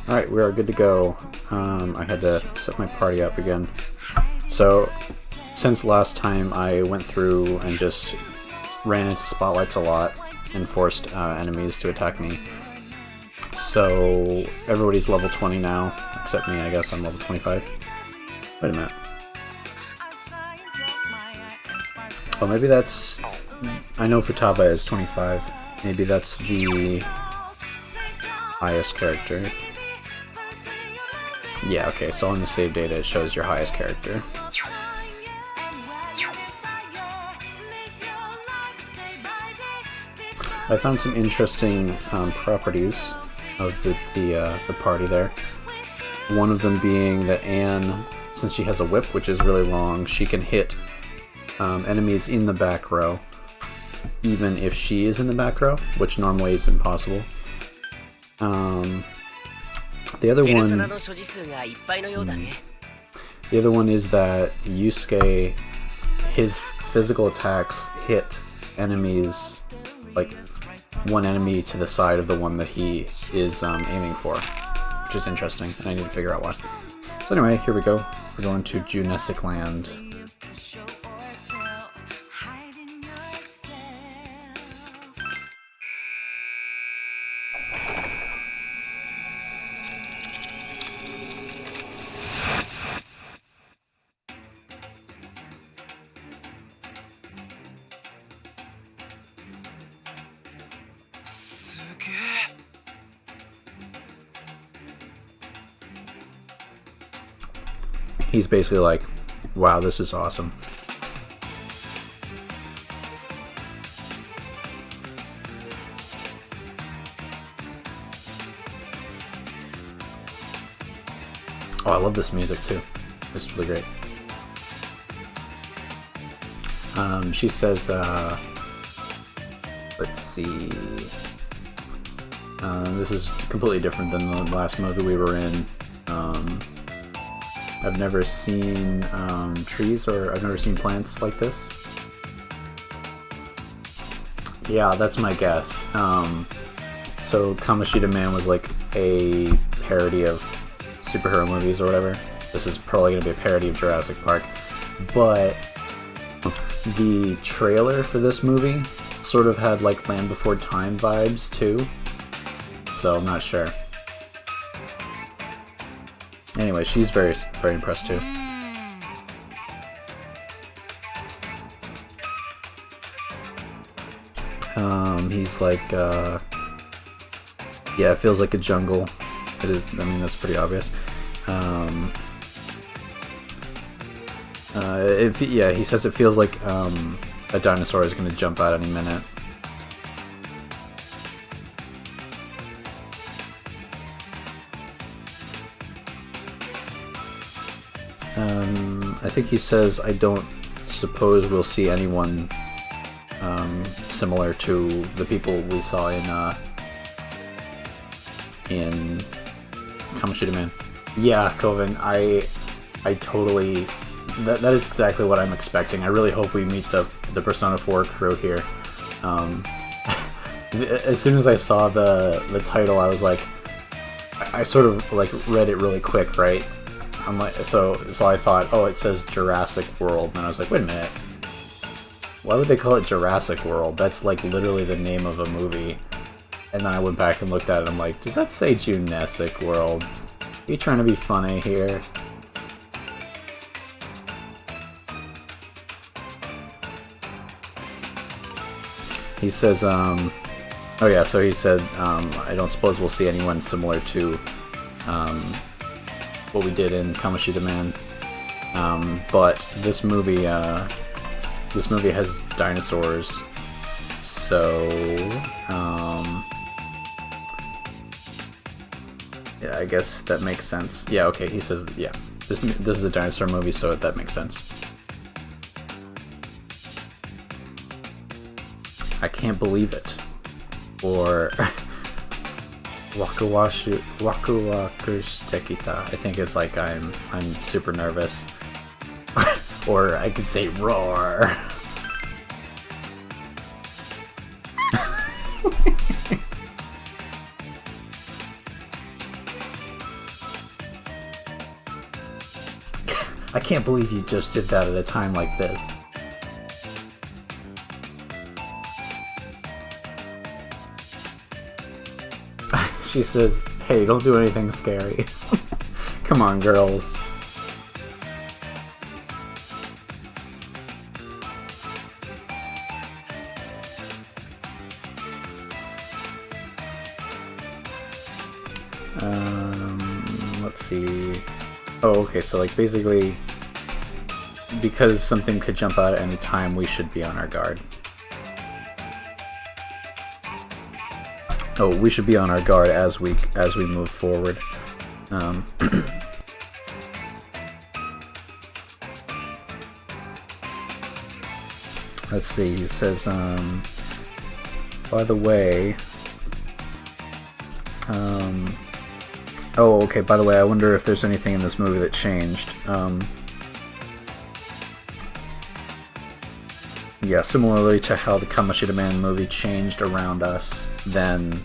Alright, we are good to go. I had to set my party up again. So, since last time I went through and just ran into spotlights a lot and forced enemies to attack me. So, everybody's level 20 now, except me, I guess I'm level 25. Wait a minute. Oh, maybe that's... I know Futaba is 25. Maybe that's the highest character. Yeah, okay, so on the save data it shows your highest character. I found some interesting properties of the party there. One of them being that Anne, since she has a whip, which is really long, she can hit enemies in the back row, even if she is in the back row, which normally is impossible. The other one is that Yusuke, his physical attacks hit enemies, like one enemy to the side of the one that he is aiming for, which is interesting, and I need to figure out why. So anyway, here we go. We're going to Junessic Land. He's basically like, wow, this is awesome. Oh, I love this music too. This is really great. She says, let's see. This is completely different than the last movie we were in. I've never seen trees, or I've never seen plants like this. Yeah, that's my guess. So Kamoshida Man was like a parody of superhero movies or whatever. This is probably going to be a parody of Jurassic Park. But the trailer for this movie sort of had like Land Before Time vibes too. So I'm not sure. Anyway, she's very impressed too. He's like, yeah, it feels like a jungle. It is, I mean, that's pretty obvious. Yeah, he says it feels like a dinosaur is going to jump out any minute. I think he says, I don't suppose we'll see anyone similar to the people we saw in Kamoshida Man. Yeah, Coven, I totally... That is exactly what I'm expecting. I really hope we meet the Persona 4 crew here. As soon as I saw the title, I was like... I sort of like read it really quick, right? I'm like, so I thought, oh, it says Jurassic World, and I was like, wait a minute, why would they call it Jurassic World? That's like literally the name of a movie. And then I went back and looked at it, I'm like, does that say Junessic World? Are you trying to be funny here? He says, oh yeah, so he said, I don't suppose we'll see anyone similar to, what we did in Kamoshida Man, but this movie has dinosaurs, so yeah, I guess that makes sense. Yeah, okay, he says, yeah, this is a dinosaur movie, so that makes sense. I can't believe it, or Wakuwakush Tekita. I think it's like I'm super nervous. Or I could say roar. I can't believe you just did that at a time like this. She says, hey, don't do anything scary. Come on, girls. Let's see. Oh, okay, so like basically, because something could jump out at any time, we should be on our guard. Oh, we should be on our guard as we move forward. Let's see. He says, by the way, oh, okay. By the way, I wonder if there's anything in this movie that changed. Yeah, similarly to how the Kamoshida Man movie changed around us, then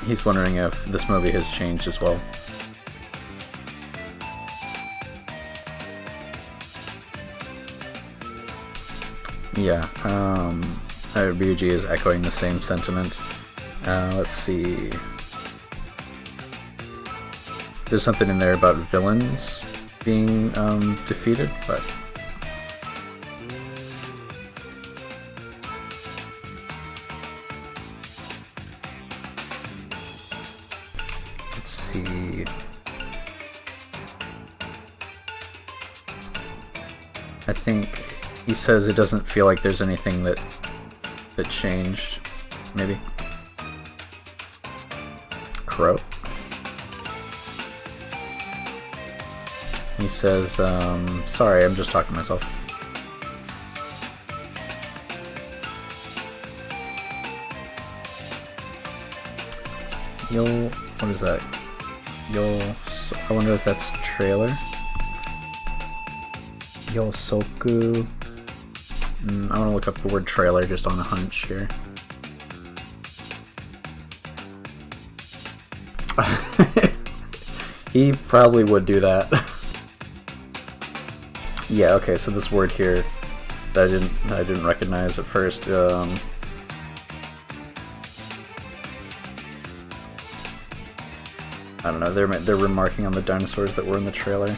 he's wondering if this movie has changed as well. Yeah, Ryuji is echoing the same sentiment. Let's see. There's something in there about villains being defeated, but... Let's see... I think he says it doesn't feel like there's anything that changed, maybe? Crow? He says, sorry, I'm just talking to myself. What is that? I wonder if that's trailer? Yosoku. I want to look up the word trailer just on a hunch here. He probably would do that. Yeah, okay, so this word here that I didn't recognize at first. I don't know. They're remarking on the dinosaurs that were in the trailer.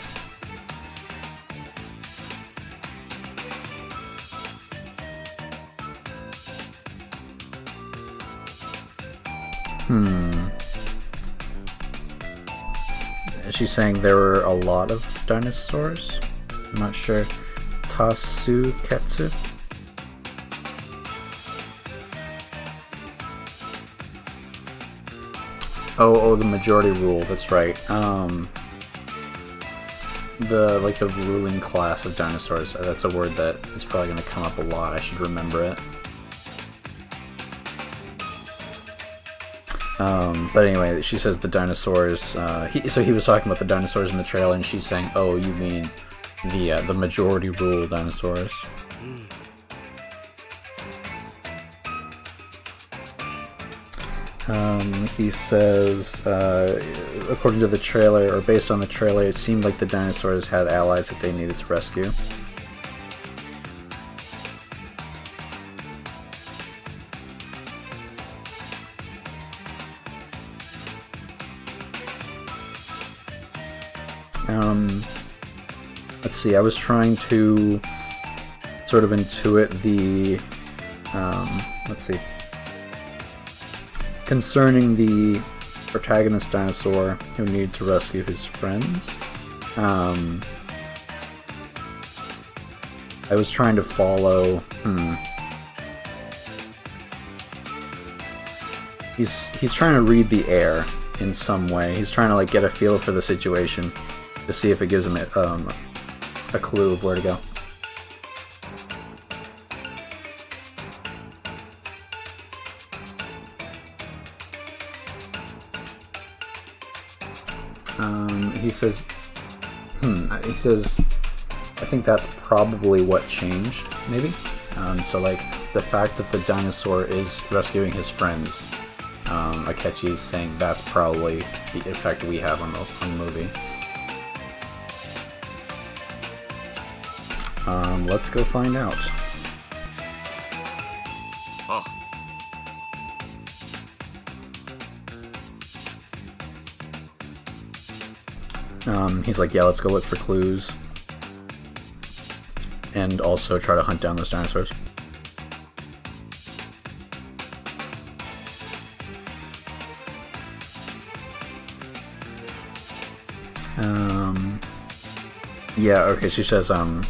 She's saying there were a lot of dinosaurs? I'm not sure. Tasuketsu? Oh, the majority rule, that's right. The ruling class of dinosaurs, that's a word that is probably going to come up a lot. I should remember it. But anyway, she says the dinosaurs, so he was talking about the dinosaurs in the trailer, and she's saying, oh, you mean the majority rule dinosaurs. He says, according to the trailer, or based on the trailer, it seemed like the dinosaurs had allies that they needed to rescue. Let's see, I was trying to sort of intuit the, let's see, concerning the protagonist dinosaur who needed to rescue his friends. I was trying to follow, He's trying to read the air in some way. He's trying to like get a feel for the situation to see if it gives him a clue of where to go. He says, I think that's probably what changed, maybe? So like, the fact that the dinosaur is rescuing his friends, Akechi is saying that's probably the effect we have on the movie. Let's go find out. He's like, yeah, let's go look for clues. And also try to hunt down those dinosaurs. Yeah, okay, she says, in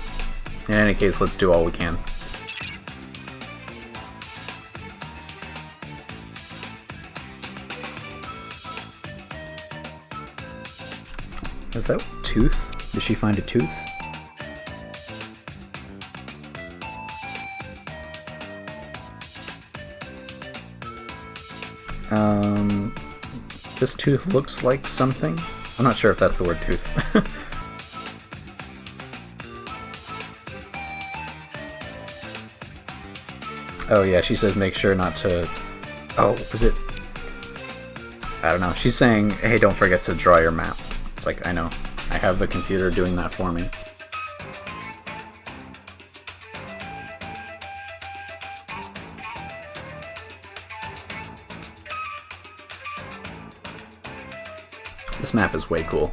any case, let's do all we can. Is that tooth? Did she find a tooth? This tooth looks like something. I'm not sure if that's the word tooth. Oh yeah, she says make sure not to... Oh, was it... I don't know. She's saying, hey, don't forget to draw your map. It's like, I know. I have the computer doing that for me. This map is way cool.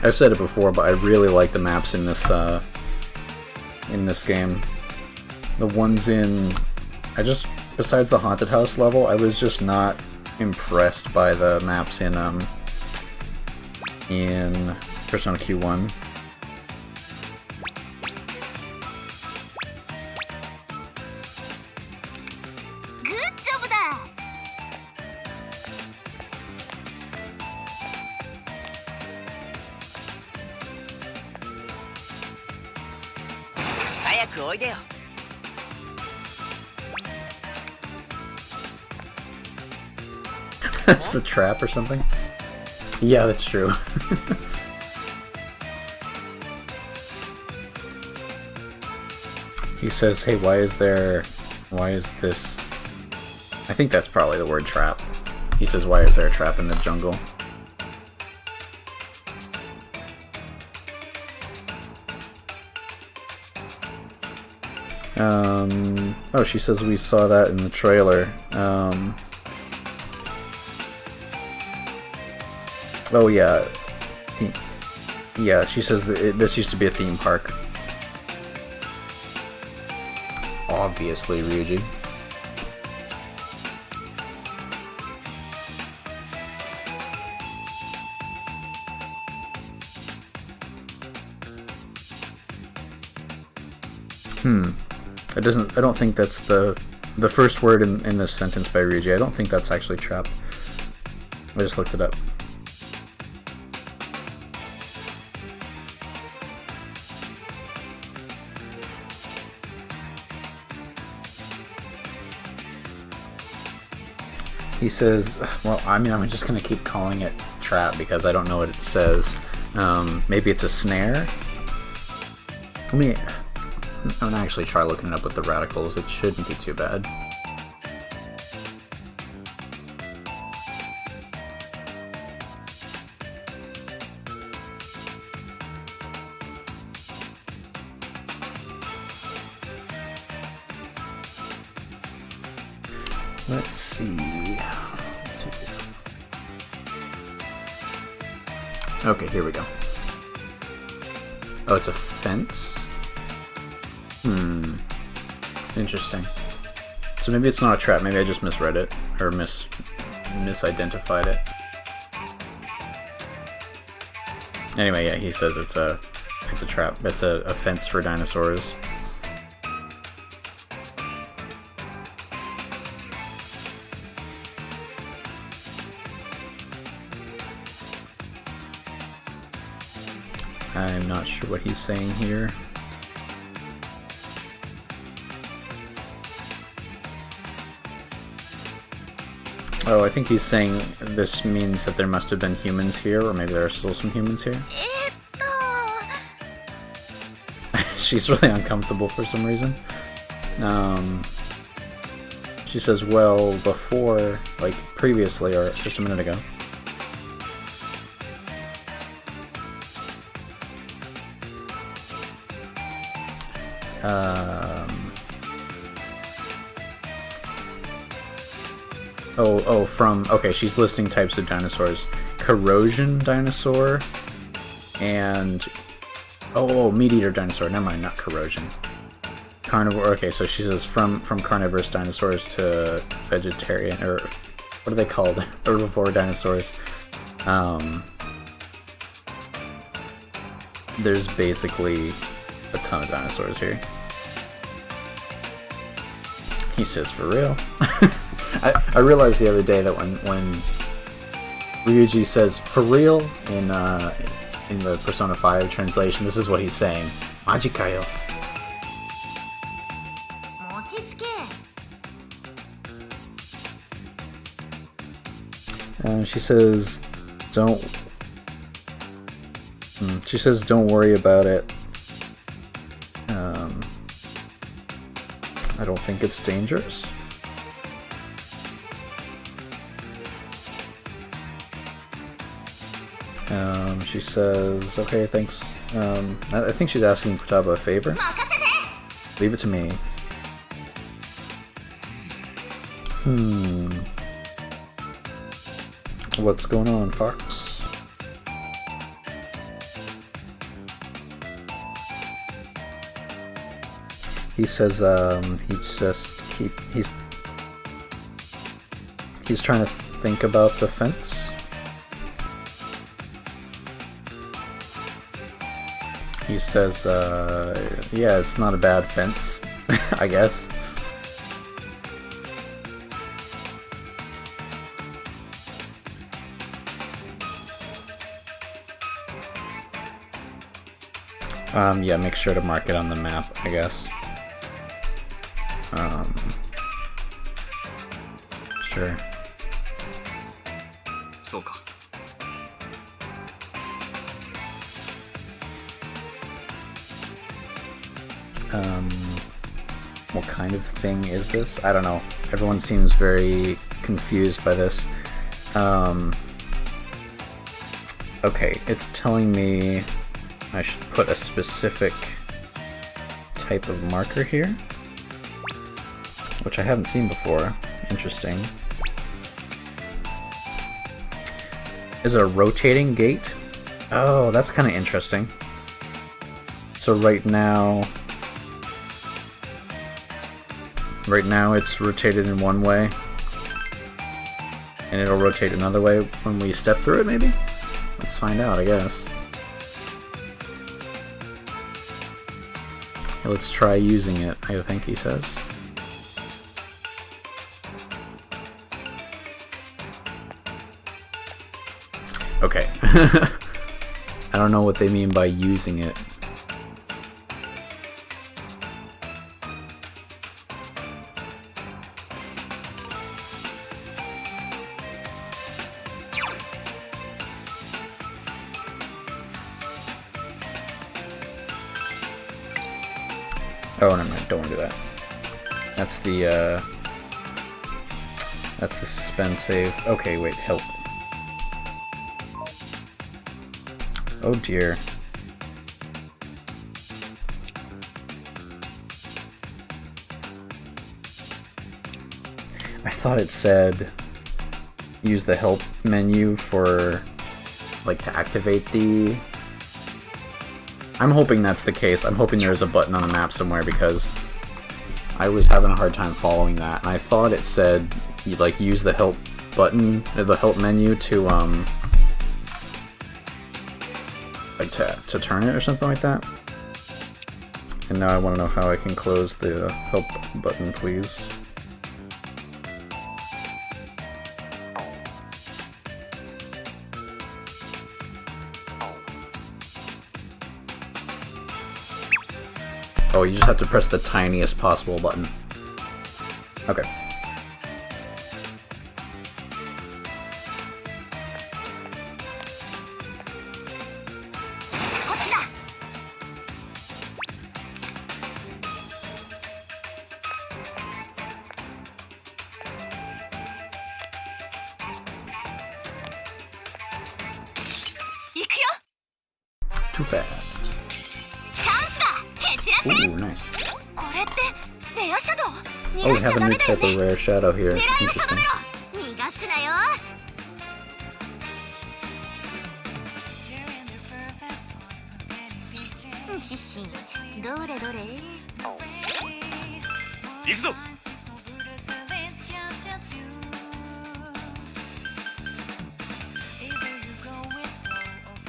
I've said it before, but I really like the maps in this game. The ones in... besides the haunted house level, I was just not impressed by the maps in Persona Q1. Good job there. That's a trap or something? Yeah, that's true. He says, hey, why is this... I think that's probably the word trap. He says, why is there a trap in the jungle? Oh, she says we saw that in the trailer. Oh yeah. Yeah, she says that this used to be a theme park. Obviously, Ryuji. I don't think that's the first word in this sentence by Ryuji. I don't think that's actually trap. I just looked it up. He says, well, I mean, I'm just going to keep calling it trap because I don't know what it says. Maybe it's a snare? I'm gonna actually try looking it up with the radicals. It shouldn't be too bad. Let's see. Okay, here we go. Oh, it's a fence? Interesting. So maybe it's not a trap, maybe I just misread it, or misidentified it. Anyway, yeah, he says it's a trap. It's a fence for dinosaurs. I'm not sure what he's saying here. Oh, I think he's saying this means that there must have been humans here, or maybe there are still some humans here. She's really uncomfortable for some reason. She says, well, before, like, previously, or just a minute ago. Okay, she's listing types of dinosaurs. Corrosion dinosaur, and... meat eater dinosaur. Never mind, not corrosion. Carnivore. Okay, so she says from carnivorous dinosaurs to vegetarian, or what are they called? Herbivore dinosaurs. There's basically a ton of dinosaurs here. He says, for real? I realized the other day that when Ryuji says for real in the Persona 5 translation, this is what he's saying. Majikayo. 持ちつけ She says, don't... She says, don't worry about it. I don't think it's dangerous. She says, okay, thanks. I think she's asking Futaba a favor. 任せて Leave it to me. What's going on, Fox? He says, he's trying to think about the fence. He says, yeah, it's not a bad fence, I guess. Yeah, make sure to mark it on the map, I guess. Sure. そうか。 What kind of thing is this? I don't know. Everyone seems very confused by this. Okay, it's telling me I should put a specific type of marker here, which I haven't seen before. Interesting. Is it a rotating gate? Oh, that's kind of interesting. So right now it's rotated in one way, and it'll rotate another way when we step through it, maybe? Let's find out, I guess. Let's try using it, I think he says. Okay. I don't know what they mean by using it. Oh, no, don't want to do that. That's the suspend save. Okay, wait, help. Oh dear. I thought it said use the help menu for, like, to activate the... I'm hoping that's the case. I'm hoping there's a button on the map somewhere, because I was having a hard time following that, and I thought it said, like, use the help button, or the help menu to, like, to turn it or something like that. And now I want to know how I can close the help button, please. Oh, you just have to press the tiniest possible button. Okay. Too fast. Ooh, nice. レアシャドウ Oh, 逃 we がしち have ゃ a ダ new メだよ type ね of rare shadow here. 狙いを Interesting. 定めろ逃がすなよシシどれどれ行くぞ。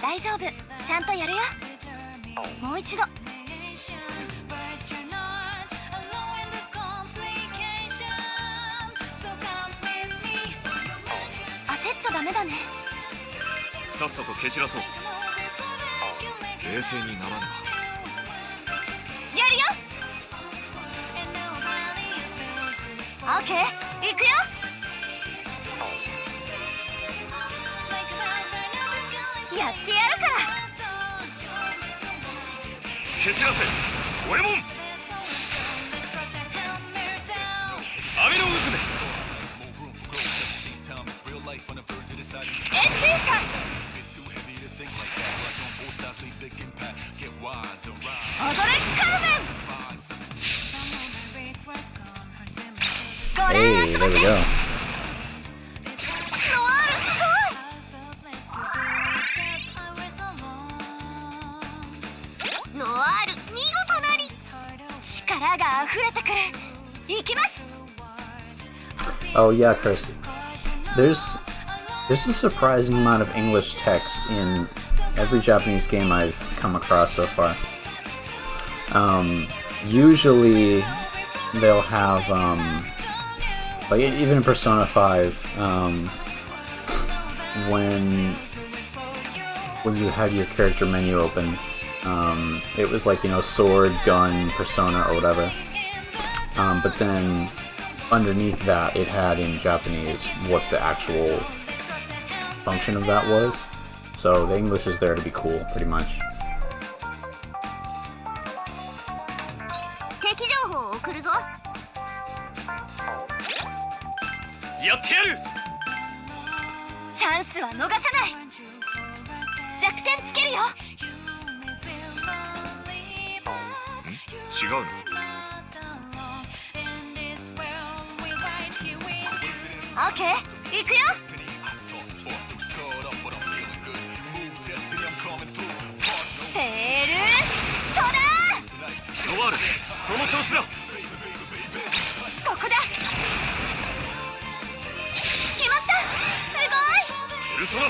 大丈夫ちゃんとやるよもう一度焦っちゃダメだねさっさと蹴散らそう。冷静にならねやるよオッケー行くよやってやるから蹴散らせ五右衛門。網の渦エンペイさん踊れカルメンご覧 Hey, あそば there we せ go. ノワールすごいノワール見事なり力が溢れてくる行きます Oh yeah, Chris. There's a surprising amount of English text in every Japanese game I've come across so far. Usually they'll have like even in Persona 5, when you had your character menu open, it was like, you know, sword, gun, persona, or whatever. But then underneath that, it had in Japanese what the actual function of that was. So the English is there to be cool, pretty much. 敵情報を送るぞやってやる。チャンスは逃さない弱点つけるよ違うの。オッケー行くよペールソラノワール、その調子だ。ーここだ決まったすエルソナ。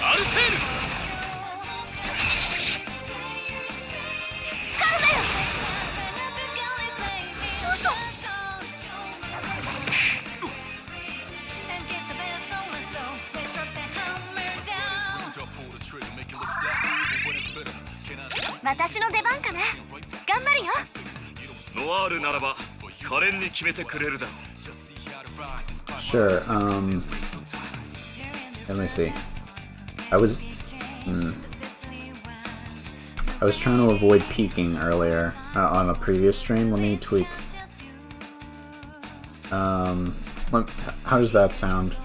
アルセール。ごいカルメン嘘私の出番かな頑張るよノワールならば可憐に決めてくれるだろう。 Sure. Let me see. I was trying to avoid peeking earlier on a previous stream. Let me tweak. How does that sound?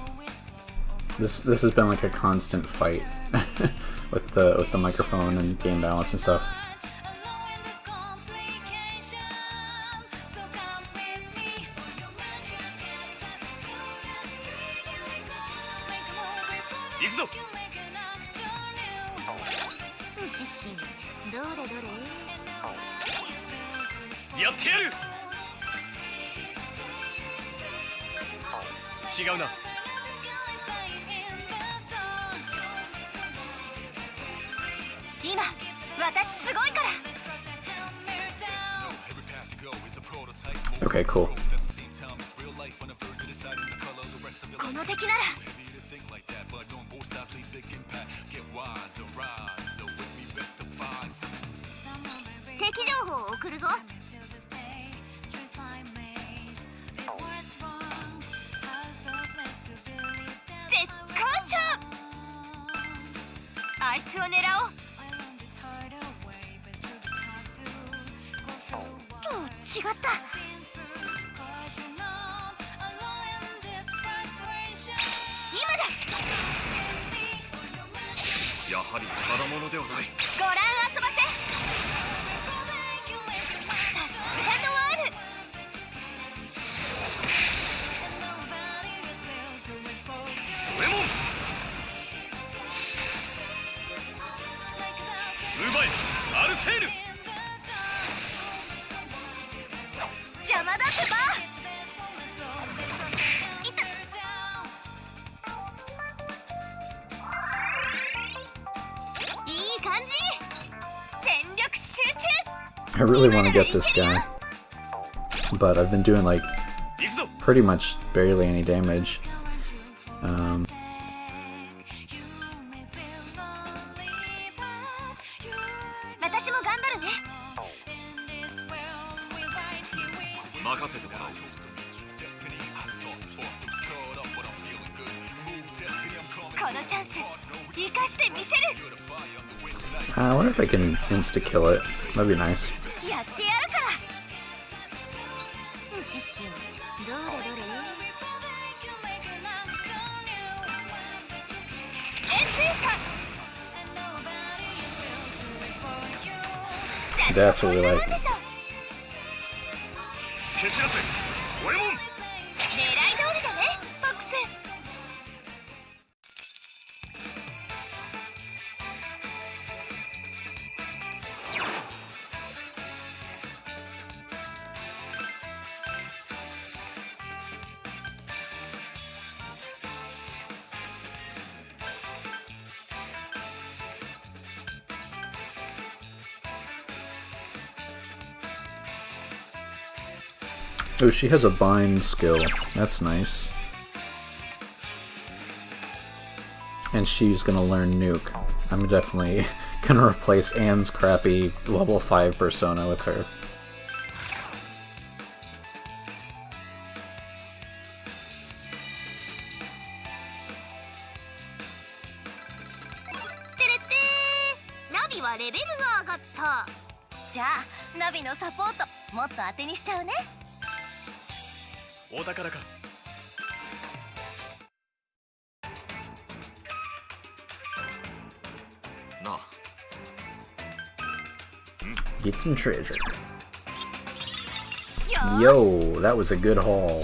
This has been like a constant fight with the microphone and game balance and stuff.どれどれやってやる。違うな。今私すごいから Okay, cool. この敵なら敵情報を送るぞ絶好調あいつを狙おう違った今だやはりただものではない。ご覧遊ばせ。さすがノワール。レモン奪えアルセール。邪魔だってば。いった。いい感じ。全力集中。 I really want to get this guy, but I've been doing like 行くぞ。 pretty much barely any damage. 私も頑張るね。任せてもらおう。このチャンス生かしてみせる。 I wonder if I can insta-kill it. That'd be nice. やってやるから。シッシン、どれどれ。エンペーサー。 That's what we こんなも like. んでしょ。蹴散らせ五右衛門。狙い通りだね、フォックス。Oh, she has a bind skill. That's nice. And she's gonna learn Nuke. I'm definitely gonna replace Anne's crappy level 5 persona with her. てれってー、ナビはレベルが上がった。じゃあナビのサポートもっと当てにしちゃうね。お宝か。なあ。 Get some treasure. よーし。 Yo, that was a good haul.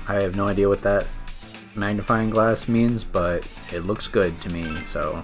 I have no idea what that magnifying glass means, but it looks good to me, so.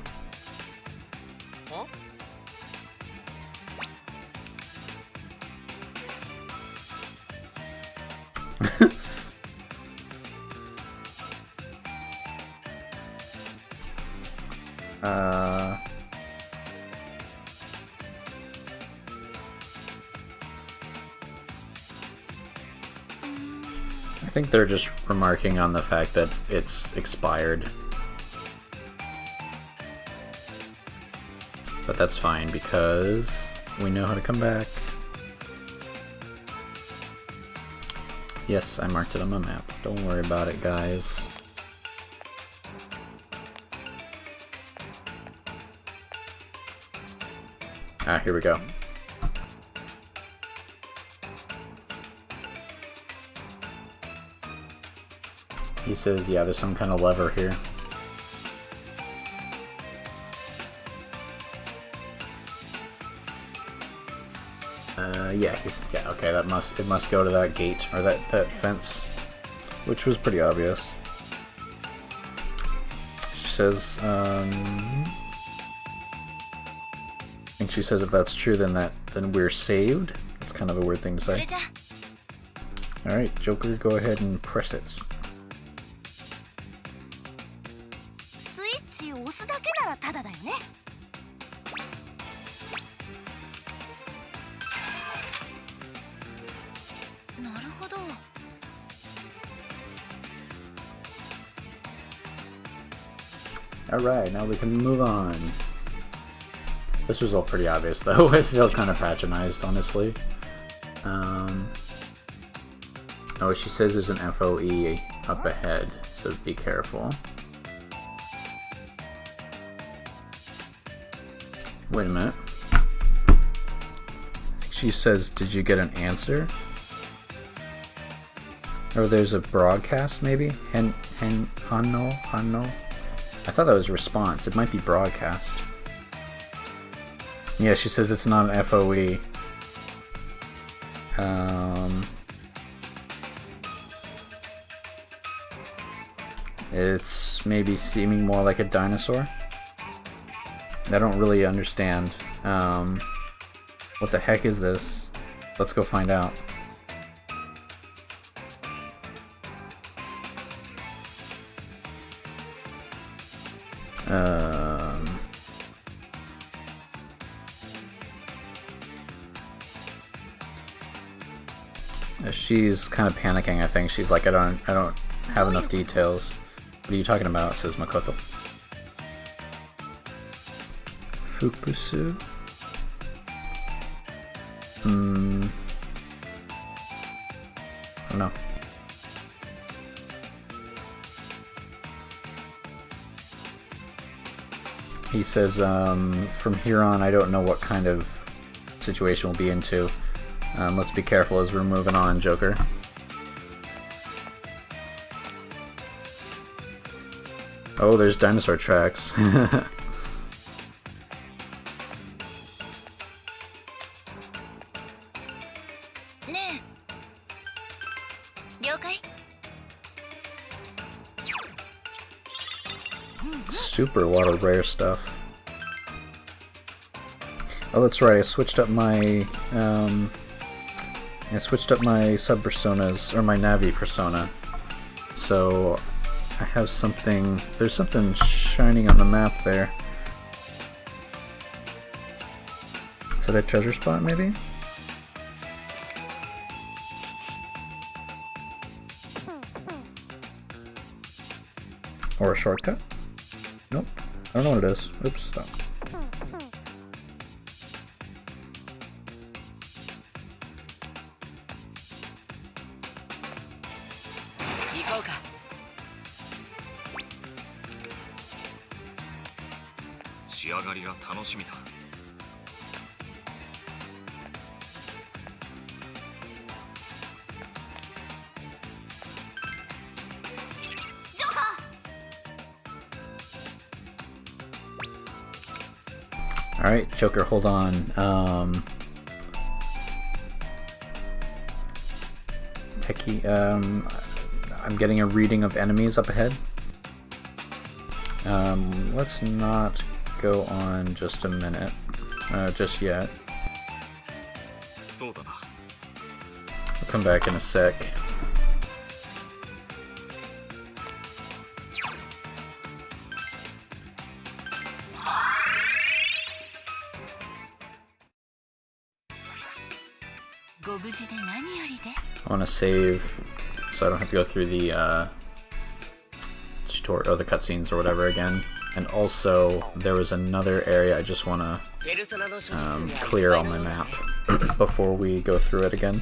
I think they're just remarking on the fact that it's expired. But that's fine because we know how to come back. Yes, I marked it on my map. Don't worry about it, guys. Ah, here we go. He says, yeah, there's some kind of lever here. Yeah, okay, it must go to that gate, or that fence, which was pretty obvious. She says, I think she says if that's true, then we're saved. It's kind of a weird thing to say. Alright, Joker, go ahead and press it. スイッチを押すだけならタダだよね。なるほど。 Alright, now we can move on. This was all pretty obvious though. I feel kind of patronized, honestly. Oh, she says there's an FOE up ahead, so be careful. Wait a minute. She says, did you get an answer? Or there's a broadcast, maybe? Hanno? I thought that was response. It might be broadcast. Yeah, she says it's not an FOE. It's maybe seeming more like a dinosaur. I don't really understand. What the heck is this? Let's go find out. She's kind of panicking, I think. She's like, I don't have enough details. What are you talking about? Says Makoto. Fukusu? I don't know. He says, from here on, I don't know what kind of situation we'll be into. Let's be careful as we're moving on, Joker. Oh, there's dinosaur tracks. Super lot of rare stuff. Oh, that's right. I switched up my sub personas, or my Navi persona. So I have something. There's something shining on the map there. Is that a treasure spot, maybe? Or a shortcut? Nope. I don't know what it is. Oops, stop. Alright, Joker, hold on. Techie, I'm getting a reading of enemies up ahead. Let's not go on just a minute. Just yet. I'll come back in a sec. I want to save so I don't have to go through the tutorial or the cutscenes or whatever again. And also, there was another area I just want to clear on my map before we go through it again.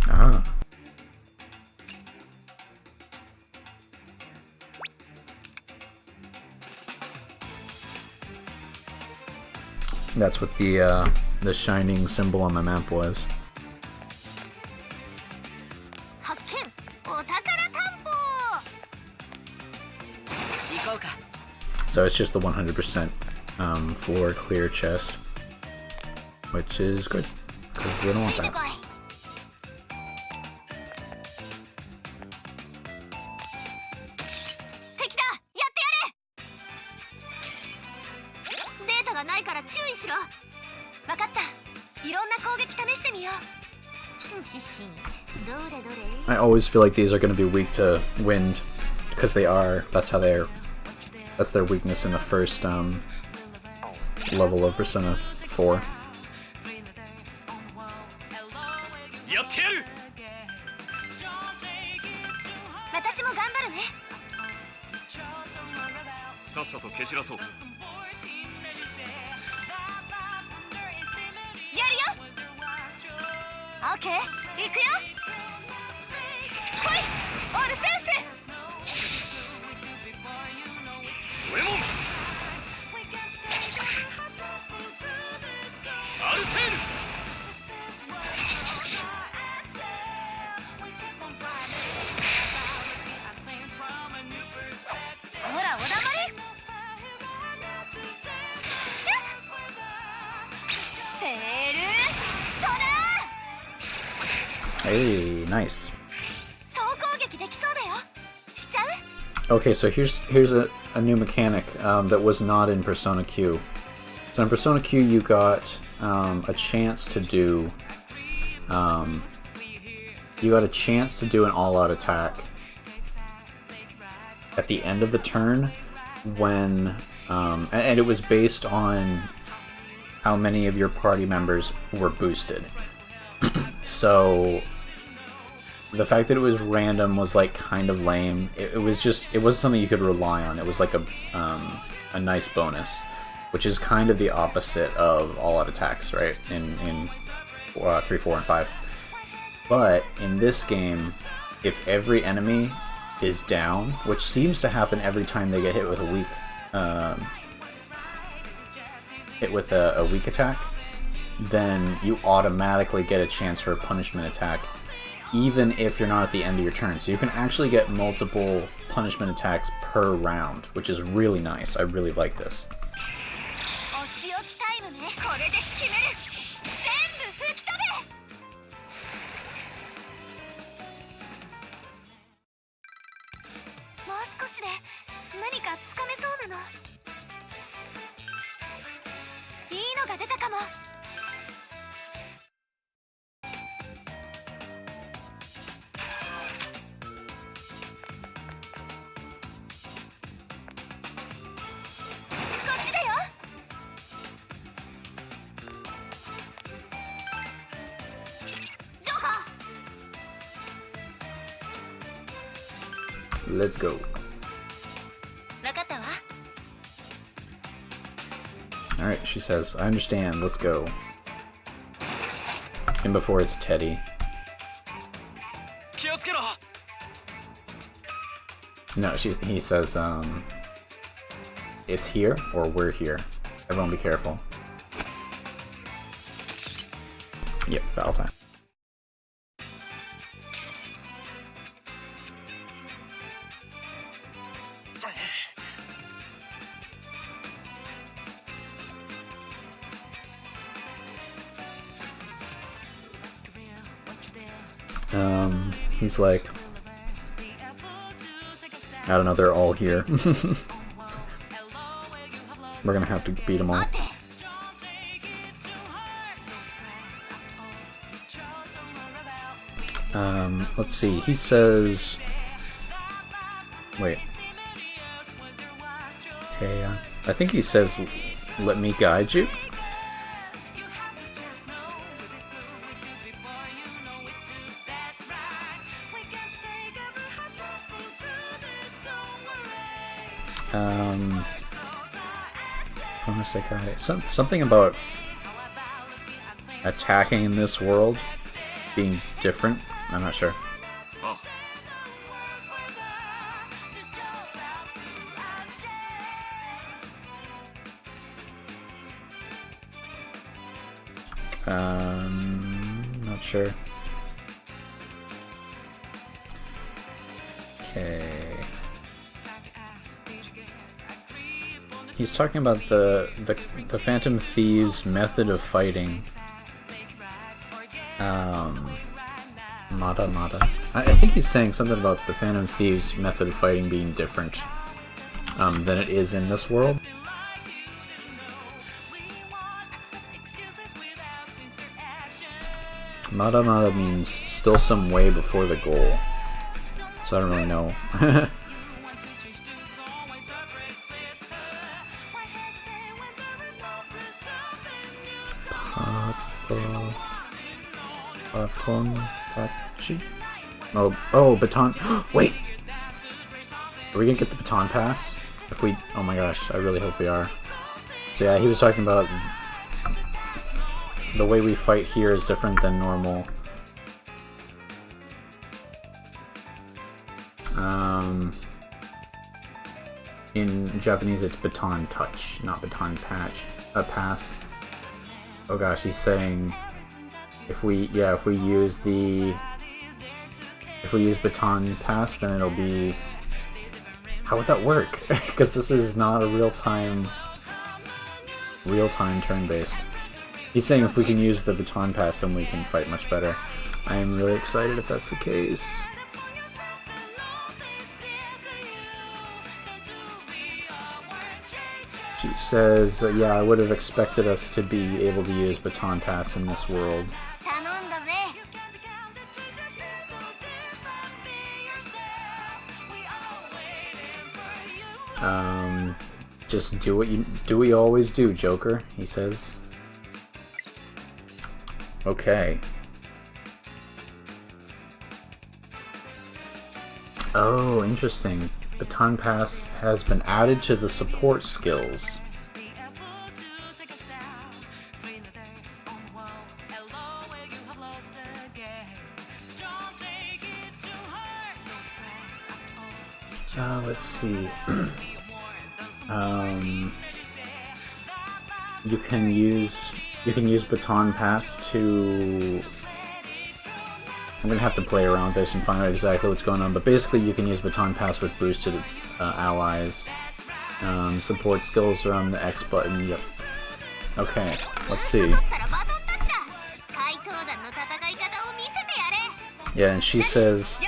Ah. That's what the shining symbol on my map was. So it's just the 100% floor clear chest, which is good because we don't want that. わかった。いろんな攻撃試してみよう。I always feel like these are going to be weak to wind because they are. That's their weakness in the first level of Persona 4. Hey, nice. 総攻撃できそうだよ。しちゃう？ Okay, so here's a new mechanic that was not in Persona Q. So in Persona Q, you got a chance to do an all-out attack at the end of the turn when and it was based on how many of your party members were boosted. So the fact that it was random was like kind of lame. It wasn't something you could rely on. It was like a nice bonus, which is kind of the opposite of all-out attacks, right? In 3, 4, and 5. But in this game, if every enemy is down, which seems to happen every time they get hit with a weak attack, then you automatically get a chance for a punishment attack, even if you're not at the end of your turn. So you can actually get multiple punishment attacks per round, which is really nice. I really like this. お仕置きタイムね。これで決める。全部吹き飛べ。もう少しで何かつかめそうなの。いいのが出たかも。こっちだよ。ジョーカー。 Let's go. わかったわ。 Alright, she says, I understand, let's go. And before it's Teddy. 気をつけろ。 No, he says, it's here or we're here. Everyone be careful. Yep, battle time. He's like, I don't know, they're all here. We're gonna have to beat them all. Let's see, he says... Wait. Taya. I think he says, let me guide you? Something about attacking in this world being different. I'm not sure. Not sure. Okay. He's talking about the Phantom Thieves' method of fighting. Mata. I think he's saying something about the Phantom Thieves' method of fighting being different than it is in this world. Mata means still some way before the goal. So I don't really know. Baton Pass? Oh, Baton. Wait! Are we gonna get the Baton Pass? If we. Oh my gosh, I really hope we are. So yeah, he was talking about the way we fight here is different than normal. In Japanese, it's Baton Touch, not Baton Pass. Oh gosh, he's saying if we use Baton Pass, then it'll be. How would that work? Because this is not a real-time turn-based. He's saying if we can use the Baton Pass, then we can fight much better. I am really excited if that's the case. She says, yeah, I would have expected us to be able to use Baton Pass in this world. 頼んだぜ。 Just do what you always do, Joker, he says. Okay. Oh, interesting. Baton Pass has been added to the support skills. Let's see. You can use Baton Pass to. I'm gonna have to play around with this and find out exactly what's going on, but basically you can use Baton Pass with boosted allies. Support skills are on the X button. Yep. Okay, let's see. Yeah, and she says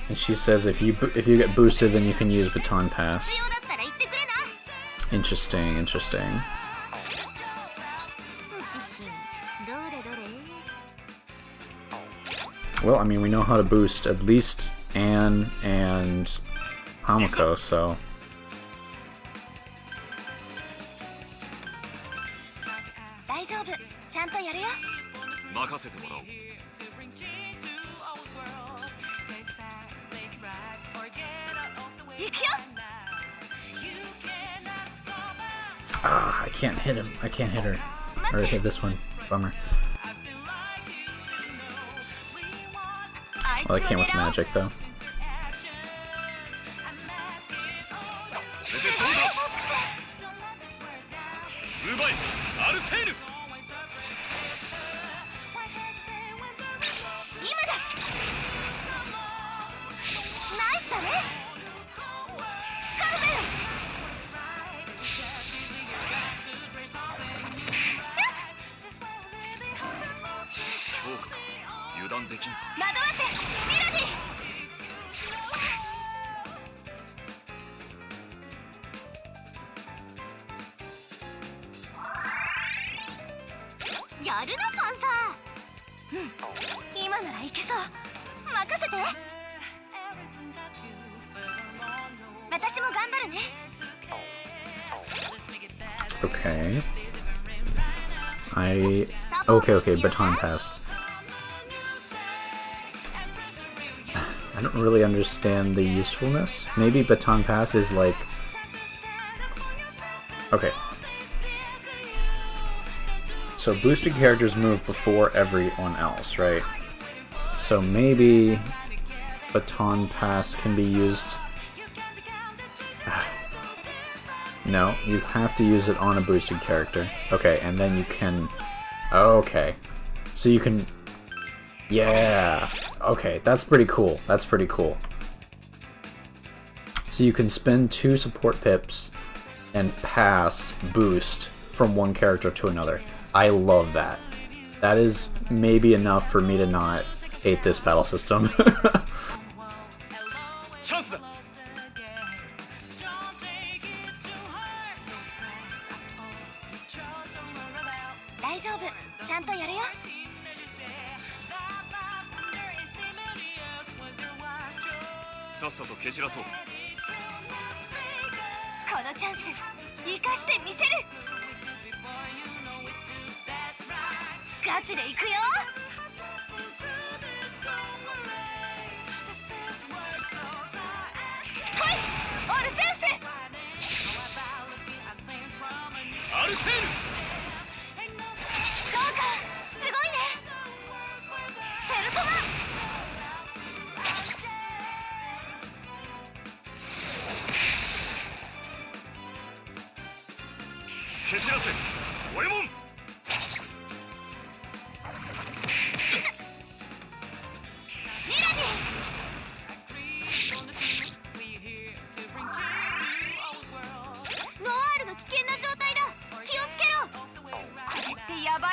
if you get boosted, then you can use Baton Pass. Interesting, interesting. Well, I mean, we know how to boost at least Anne and Hamako, so. Ah, I can't hit him. I can't hit her. Or hit this one. Bummer. Well, I came with magic, though. Okay. Okay, Baton Pass. I don't really understand the usefulness. Maybe Baton Pass is like... Okay. So boosted characters move before everyone else, right? So maybe Baton Pass can be used... No, you have to use it on a boosted character. Okay, and then you can... Okay. So you can... Yeah! Okay, that's pretty cool. That's pretty cool. So you can spend 2 support pips and pass boost from one character to another. I love that. That is maybe enough for me to not hate this battle system.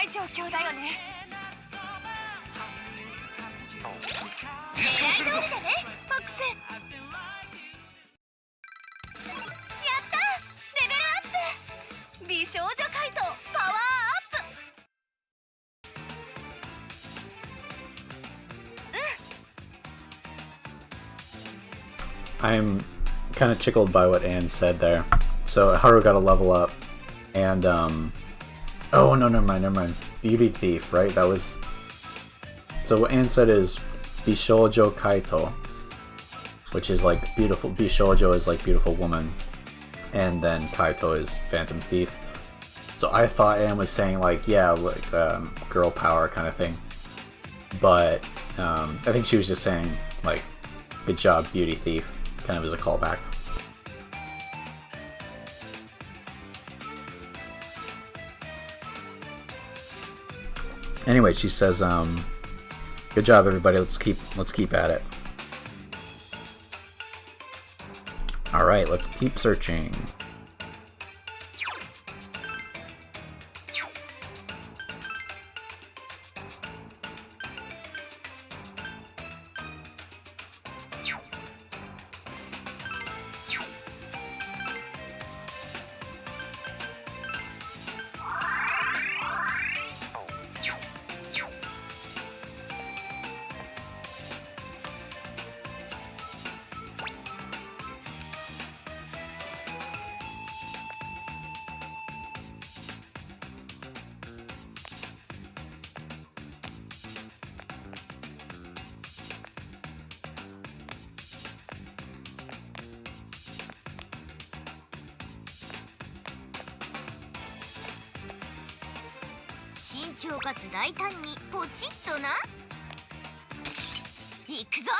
ない状況だよね。一掃するぞ。狙い通りだねフォックス。やったレベルアップ。美少女怪盗パワーアップ。 I'm kind of tickled by what Anne said there. So Haru got a level up, and oh no, never mind. Beauty Thief, right? That was. So what Anne said is Bishoujo Kaito, which is like beautiful. Bishoujo is like beautiful woman, and then Kaito is Phantom Thief. So I thought Anne was saying like, yeah, like girl power kind of thing, but I think she was just saying like, good job, Beauty Thief, kind of as a callback. Anyway, she says, good job everybody, let's keep at it. Alright, let's keep searching.慎重かつ大胆にポチッとな。行くぞ。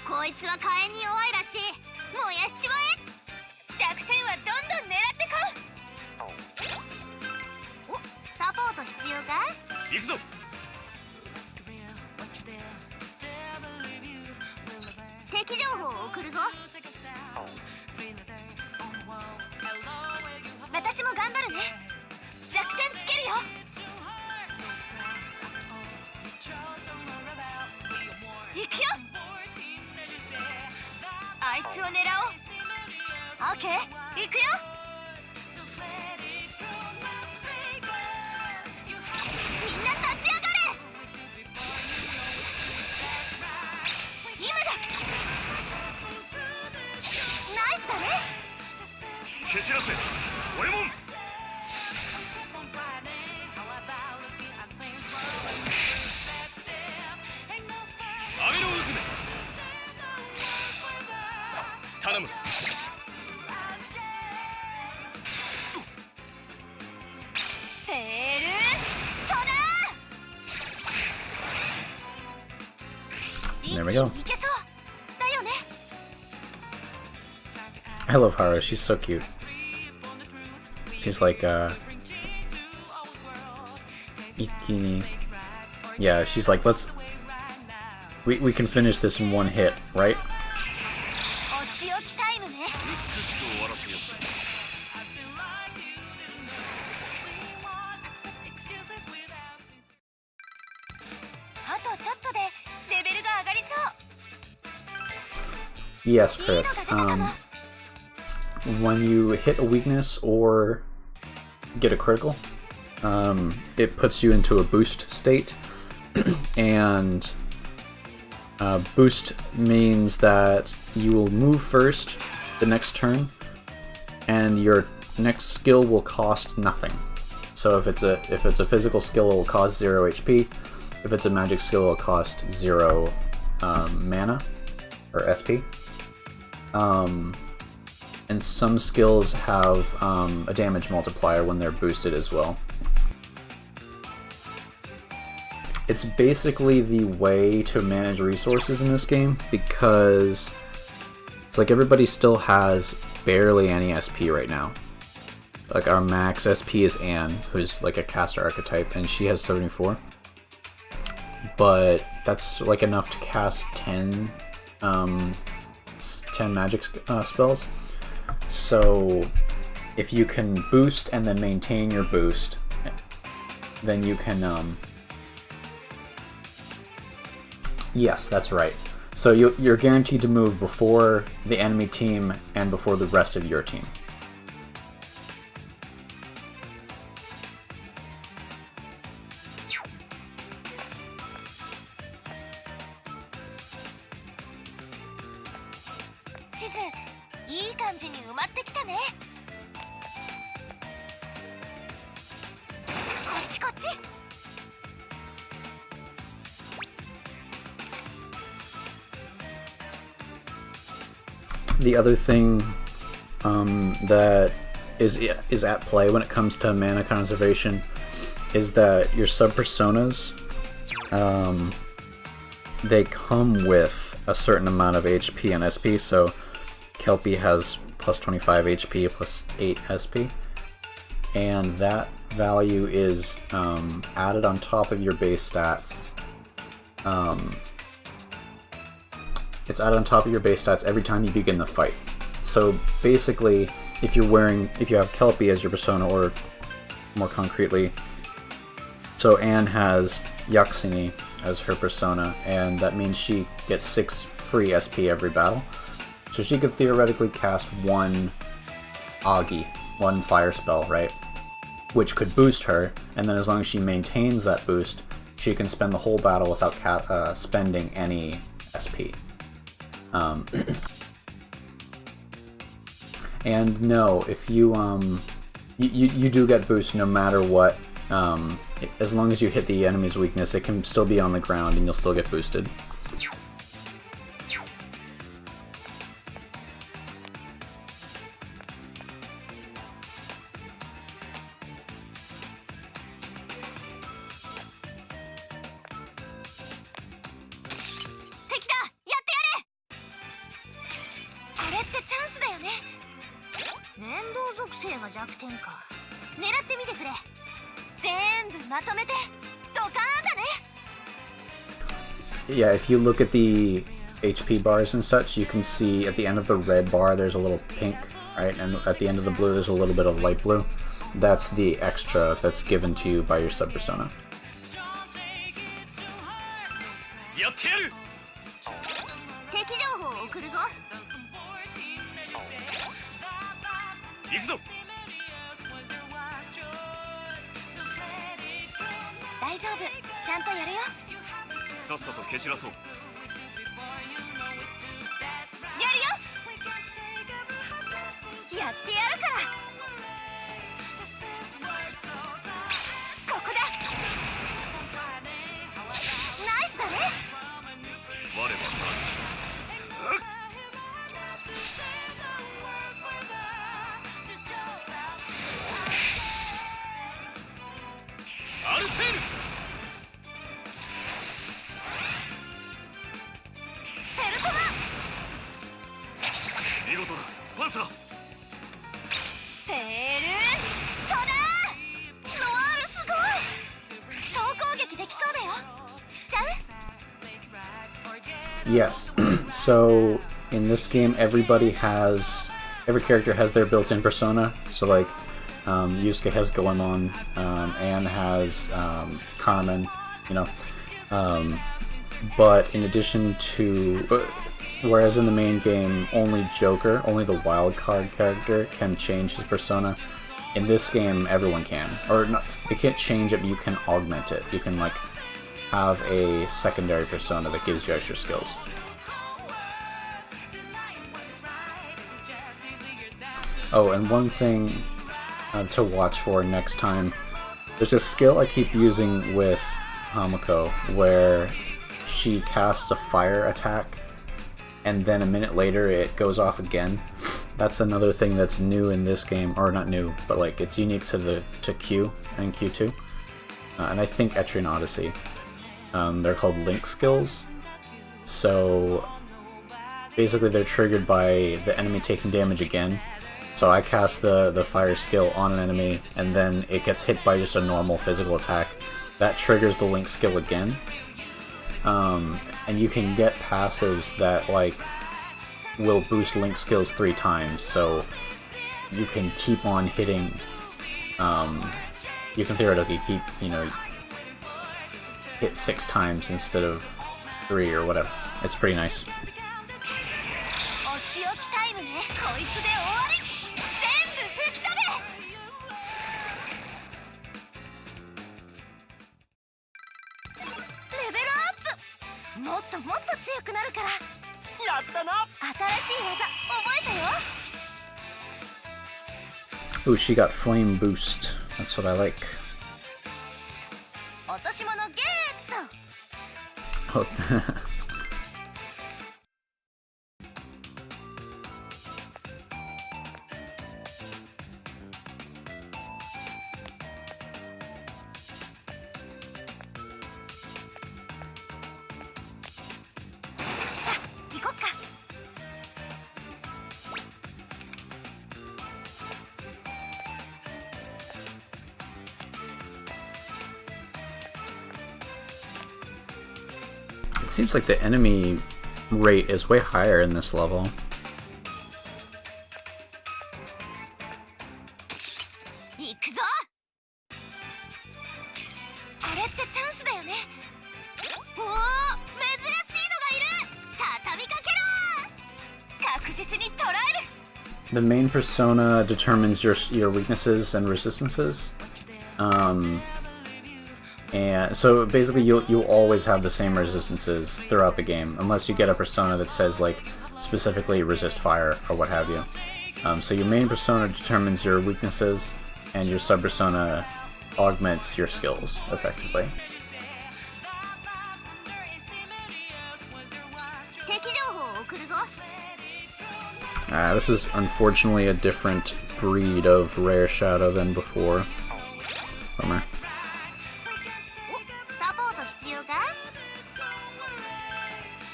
こいつは火炎に弱いらしい。燃やしちまえ。弱点はどんどん狙ってこ。お、サポート必要か。行くぞ。敵情報を送るぞ。私も頑張るね。弱点つけるよ。行くよ。あいつを狙おう。オッケー、行くよ。みんな立ち上がれ。今だ。ナイスだね。蹴散らせオレモン。雨の渦め頼む。ペールソナー。 There we go. いけそうだよね。 I love Haru, she's so cute. She's like, Ikini. Yeah, she's like, we can finish this in one hit, right? お仕置きタイムね。美しく終わらせよう。あとちょっとでレベルが上がりそう。 Yes, Chris. When you hit a weakness or get a critical, it puts you into a boost state, and boost means that you will move first the next turn, and your next skill will cost nothing. So if it's a physical skill, it will cost 0 HP. If it's a magic skill, it will cost 0 mana or SP. And some skills have a damage multiplier when they're boosted as well. It's basically the way to manage resources in this game, because it's like everybody still has barely any SP right now. Like our max SP is Anne, who's like a caster archetype, and she has 74. But that's like enough to cast 10 magic spells. So if you can boost and then maintain your boost, then you can, yes, that's right. So you're guaranteed to move before the enemy team and before the rest of your team. The other thing that is at play when it comes to mana conservation is that your sub-personas, they come with a certain amount of HP and SP, so Kelpie has plus 25 HP, plus 8 SP, and that value is added on top of your base stats. It's added on top of your base stats every time you begin the fight. So basically, if you have Kelpie as your persona, or more concretely, so Anne has Yaxini as her persona, and that means she gets 6 free SP every battle. So she could theoretically cast one Agi, one fire spell, right? Which could boost her, and then as long as she maintains that boost, she can spend the whole battle without spending any SP. And no, if you you do get boost no matter what. As long as you hit the enemy's weakness, it can still be on the ground and you'll still get boosted. Yeah, if you look at the HP bars and such, you can see at the end of the red bar there's a little pink, right? And at the end of the blue there's a little bit of light blue. That's the extra that's given to you by your sub-persona. Yes, so in this game every character has their built-in persona, so like Yusuke has Goemon, Anne has Carmen, you know, but in addition to, whereas in the main game only the wild card character can change his persona, in this game everyone can, or not, they can't change it, but you can augment it. You can like have a secondary persona that gives you extra skills. Oh, and one thing to watch for next time, there's a skill I keep using with Hamako where she casts a fire attack and then a minute later it goes off again. That's another thing that's new in this game, or not new, but like it's unique to Q and Q2, and I think Etrian Odyssey. They're called link skills. So basically they're triggered by the enemy taking damage again. So I cast the fire skill on an enemy, and then it gets hit by just a normal physical attack. That triggers the link skill again. And you can get passives that like will boost link skills 3 times. So you can keep on hitting. You can theoretically keep, hit 6 times instead of 3 or whatever. It's pretty nice. お仕置きタイムね。こいつで終わり。全部吹き飛べ。レベルアップ。もっともっと強くなるから。やったな。新しい技覚えたよ。 Ooh, she got flame boost. That's what I like. 落とし物ゲート。 Oh. It seems like the enemy rate is way higher in this level. 行くぞ。これってチャンスだよね。おお、珍しいのがいる。畳みかけろ。確実に捉える。 The main persona determines your weaknesses and resistances. And so basically you'll always have the same resistances throughout the game, unless you get a persona that says like specifically resist fire or what have you. So your main persona determines your weaknesses, and your sub persona augments your skills effectively. 敵情報を送るぞ。 This is unfortunately a different breed of rare shadow than before. Bummer. サポート必要か？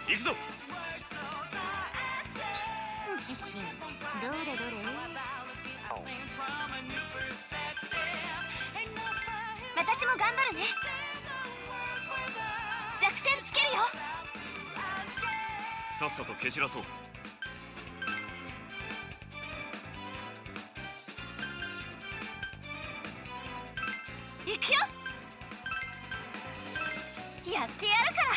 行くぞ。シシ、どれどれ？私も頑張るね。弱点つけるよ。さっさと蹴散らそう。行くよ。やってやるから。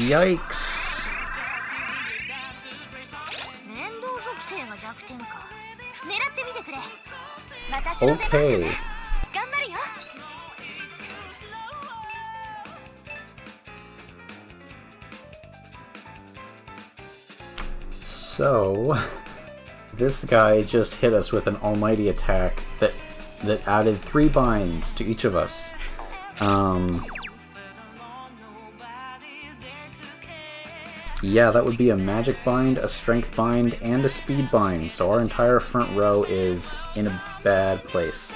Yikes. 面倒属性が弱点か。狙ってみてくれ。私の出番だ。 Okay. 頑張るよ。 So, this guy just hit us with an almighty attack that added 3 binds to each of us. Yeah, that would be a magic bind, a strength bind, and a speed bind, so our entire front row is in a bad place.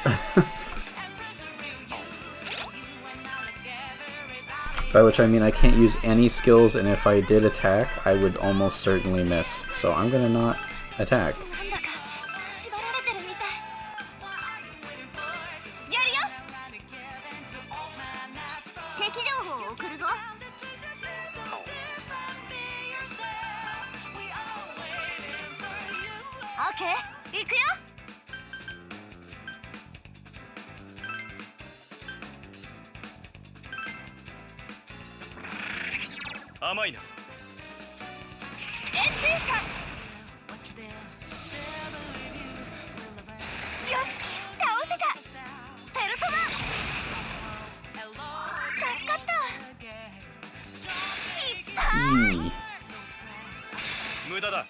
By which I mean I can't use any skills, and if I did attack, I would almost certainly miss, so I'm gonna not attack. なんだか縛られてるみたい。やるよ。敵情報を送るぞ。 オッケー、行くよ。甘いな。エンペーサー。よし、倒せた。ペルソナ。助かった。いったー。無駄だ。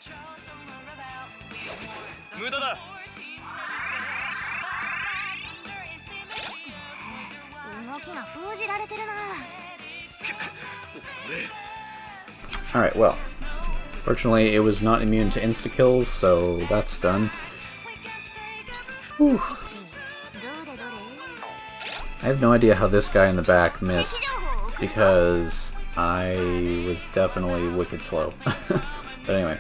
無駄だ。動きが封じられてるな。Alright, well. Fortunately, it was not immune to insta-kills, so that's done. Whew. どれどれ。 I have no idea how this guy in the back missed, because I was definitely wicked slow. But anyway.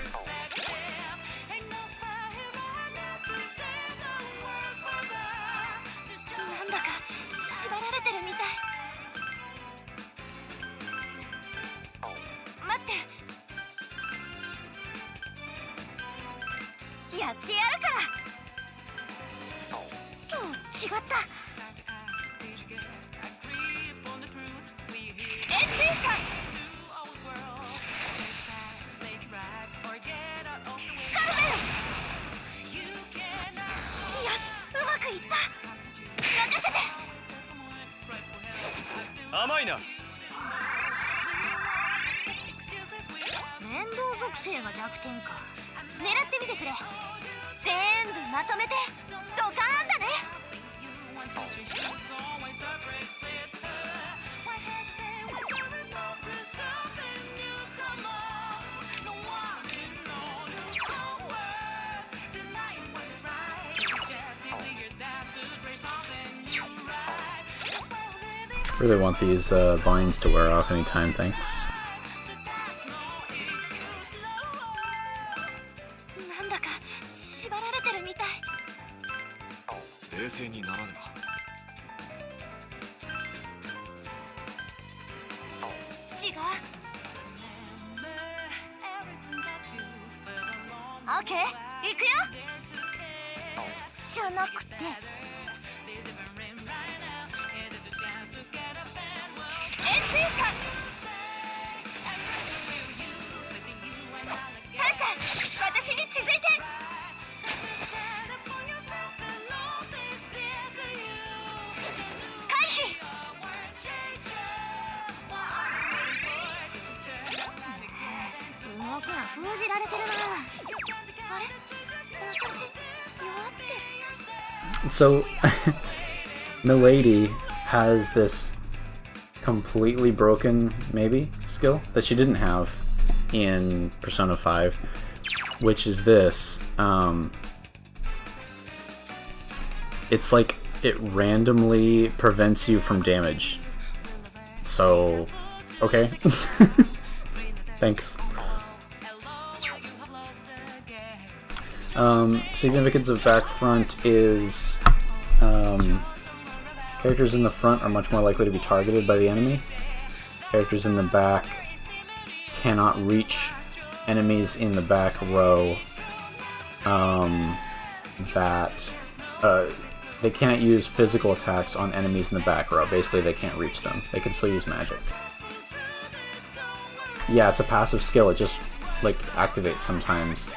なんだか縛られてるみたい。待って。やってやるから。違った。甘いな。面倒属性が弱点か。狙ってみてくれ。全部まとめてドカーンだね。Really want these vines to wear off anytime, thanks. なんだか縛られてるみたい。冷静にならねば。違う。オッケー、行くよ。じゃなくて。私に続いて。回避。動きが封じられてるな。あれ、私弱ってる。 So, Milady has this completely broken, maybe, skill that she didn't have in Persona 5, which is this. It's like it randomly prevents you from damage. So, okay. Thanks. Significance of back front is characters in the front are much more likely to be targeted by the enemy. Characters in the back cannot reach enemies in the back row. They can't use physical attacks on enemies in the back row. Basically, they can't reach them. They can still use magic. Yeah, it's a passive skill. It just, like, activates sometimes.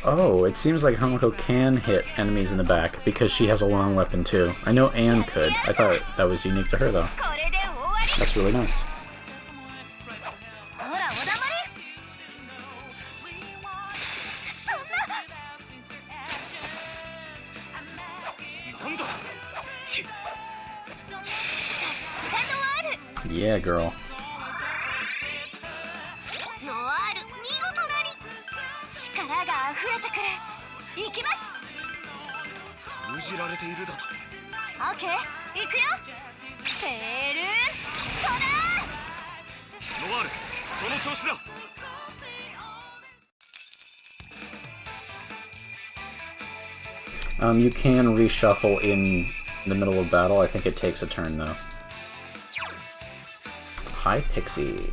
Oh, it seems like Hanako can hit enemies in the back because she has a long weapon too. I know Anne could. I thought that was unique to her though. That's really nice. Yeah, girl. 封じられているだと。オッケー、行くよ。テール、ソラー。ノワール、その調子だ。You can reshuffle in the middle of battle. I think it takes a turn though. Hi, Pixie.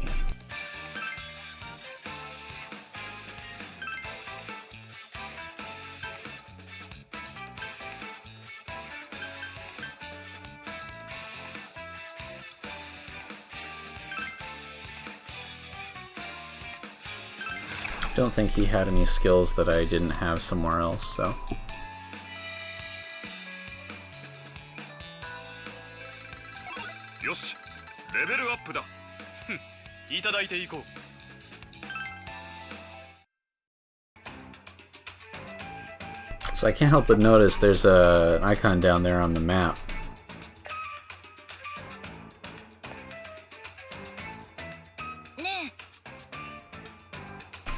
don't think he had any skills that I didn't have somewhere else, so... よし、レベルアップだ。ふん、いただいていこう。So I can't help but notice there's an icon down there on the map.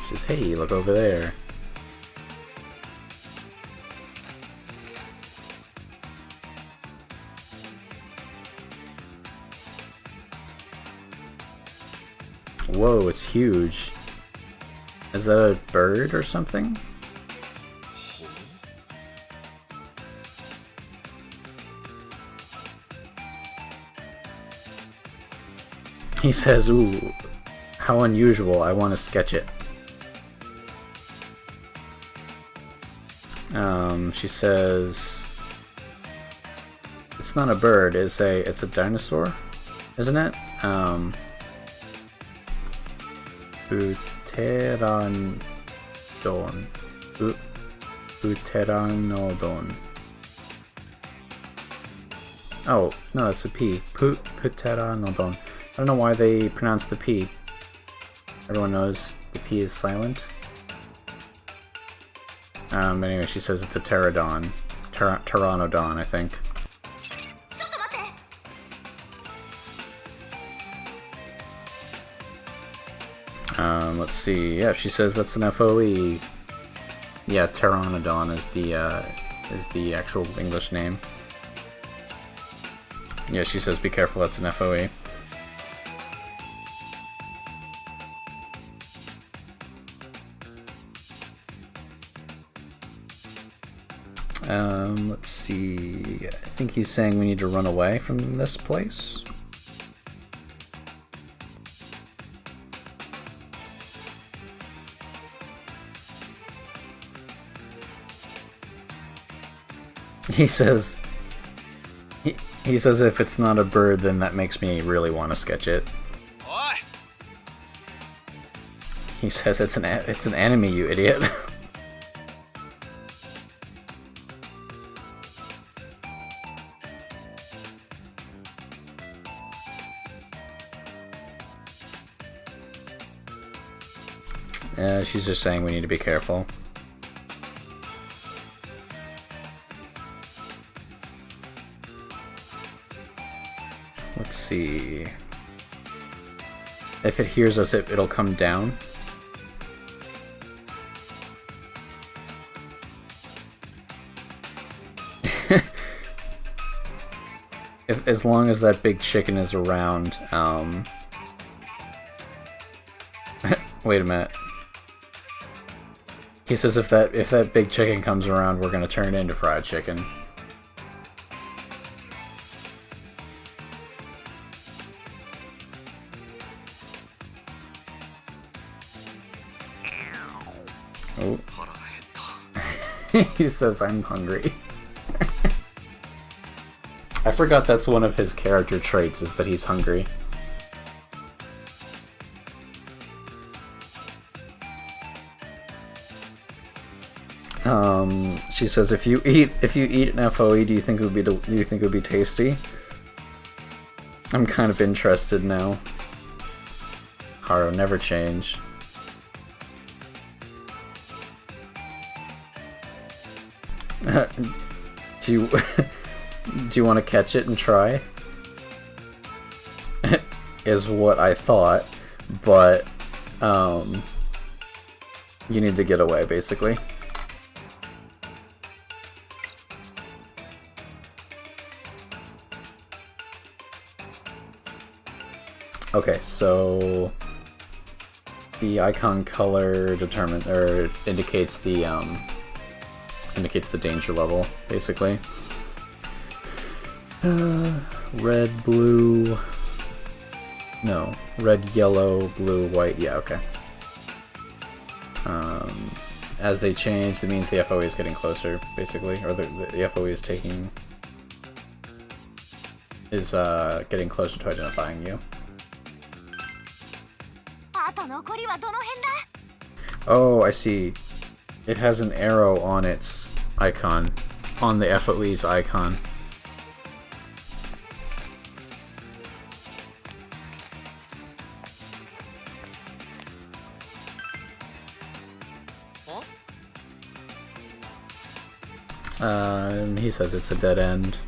She says, hey, look over there. Whoa, it's huge. Is that a bird or something? He says, ooh, how unusual, I want to sketch it. She says, it's not a bird, it's a dinosaur, isn't it? Pteranodon. Pteranodon. Oh, no, that's a P. Pteranodon. I don't know why they pronounce the P. Everyone knows the P is silent. Anyway, she says it's a pterodon. Pteranodon, I think. Let's see. Yeah, she says that's an FOE. Yeah, Pteranodon is the actual English name. Yeah, she says be careful, that's an FOE. Let's see. I think he's saying we need to run away from this place. He says he says if it's not a bird, then that makes me really want to sketch it. Oi! He says it's an enemy, you idiot. She's just saying we need to be careful. Let's see. If it hears us, it'll come down. As long as that big chicken is around, wait a minute. He says if that big chicken comes around, we're gonna turn it into fried chicken. Oh. He says I'm hungry. I forgot that's one of his character traits, is that he's hungry. She says if you eat an FOE, do you think it would be tasty? I'm kind of interested now. Haru, never change. Do you want to catch it and try? Is what I thought, but you need to get away, basically. Okay, so the icon color indicates the danger level, basically. Red, blue... No. Red, yellow, blue, white. Yeah, okay. As they change, it means the FOE is getting closer, basically. Or the FOE is getting closer to identifying you. Oh, I see. It has an arrow on its icon, on the FOE's icon. And he says it's a dead end.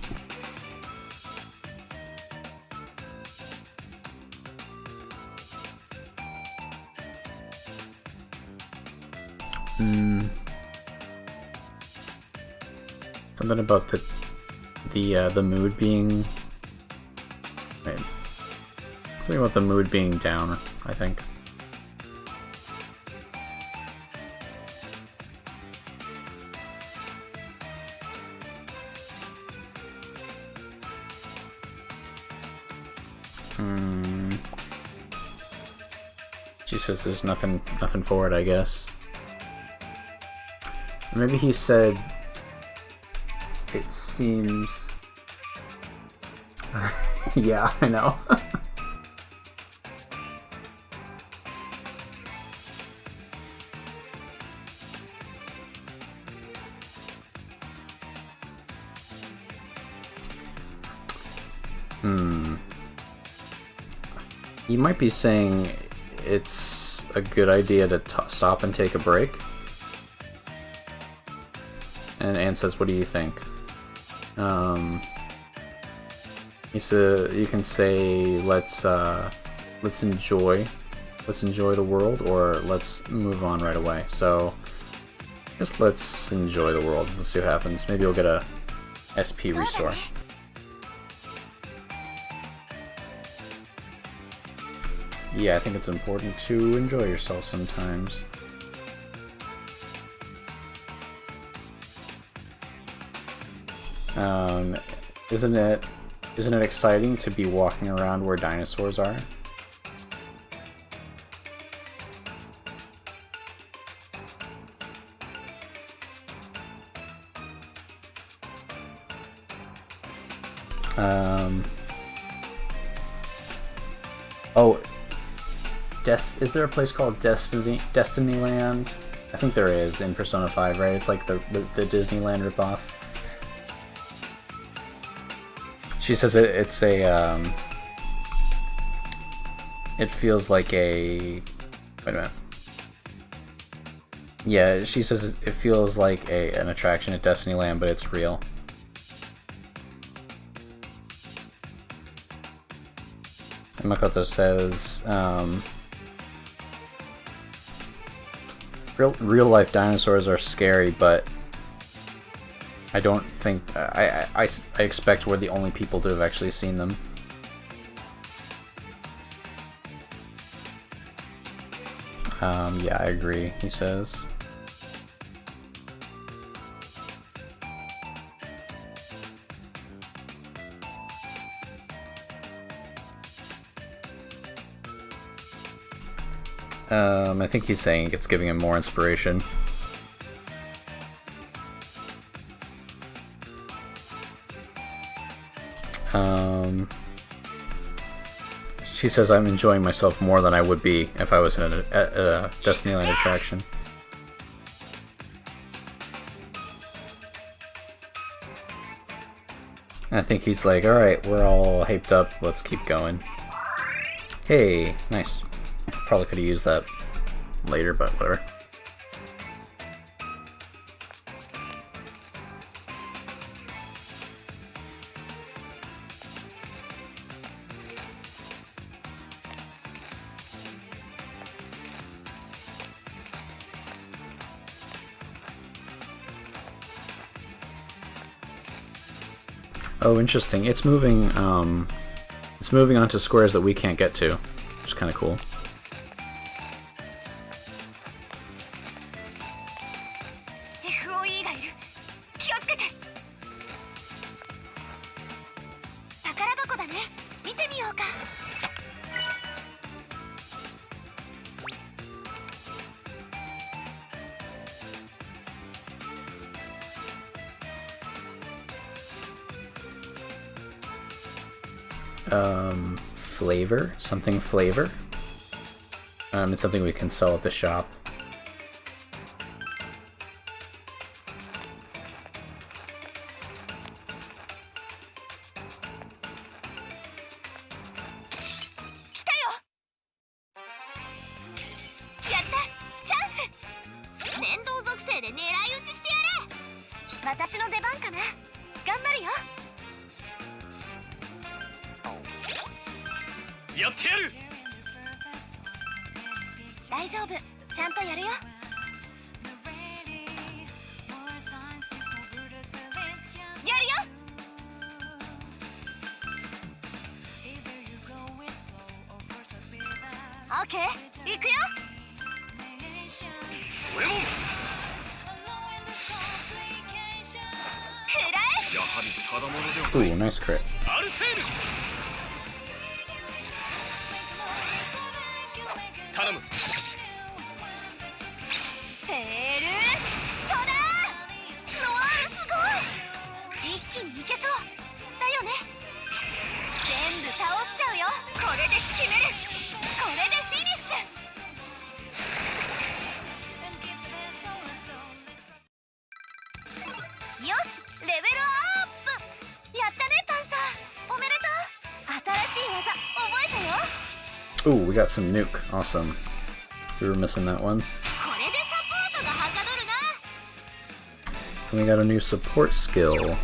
Something about the mood being... Wait. Something about the mood being down, I think. She says there's nothing for it, I guess. Maybe he said it seems... yeah, I know. You might be saying it's a good idea to stop and take a break. And Anne says, "What do you think?" You can say, let's enjoy the world, or let's move on right away. So just let's enjoy the world. Let's see what happens. Maybe you'll get a SP restore. Yeah, I think it's important to enjoy yourself sometimes. Isn't it exciting to be walking around where dinosaurs are? Oh, is there a place called Destiny Land? I think there is in Persona 5, right? It's like the Disneyland ripoff. She says it's a, it feels like a, wait a minute. Yeah, she says it feels like an attraction at Destinyland, but it's real. And Makoto says, real life dinosaurs are scary, but I don't think... I expect we're the only people to have actually seen them. Yeah, I agree, he says. I think he's saying it's giving him more inspiration. She says I'm enjoying myself more than I would be if I was in a Destinyland attraction. And I think he's like, alright, we're all hyped up, let's keep going. Hey, nice. Probably could have used that later, but whatever. Oh, interesting. It's moving onto squares that we can't get to, which is kind of cool. Flavor? Something flavor? It's something we can sell at the shop. で狙い撃ちしてやれ。私の出番かな。頑張るよ。やってやる。大丈夫、ちゃんとやるよ。やるよ。オッケー、行くよ。俺も。くらえ。やはりただものでは Ooh, nice crit. アルセール。頼む。ペールソダーノワール、すごい。一気にいけそうだよね。全部倒しちゃうよ。これで決める。これでフィニッシュ。よし、レベルアップ。やったね、パンサー。おめでとう。新しい技覚えたよ。 Ooh, we got some nuke. Awesome. We were missing that one. これでサポートがはかどるな。 And we got a new support skill.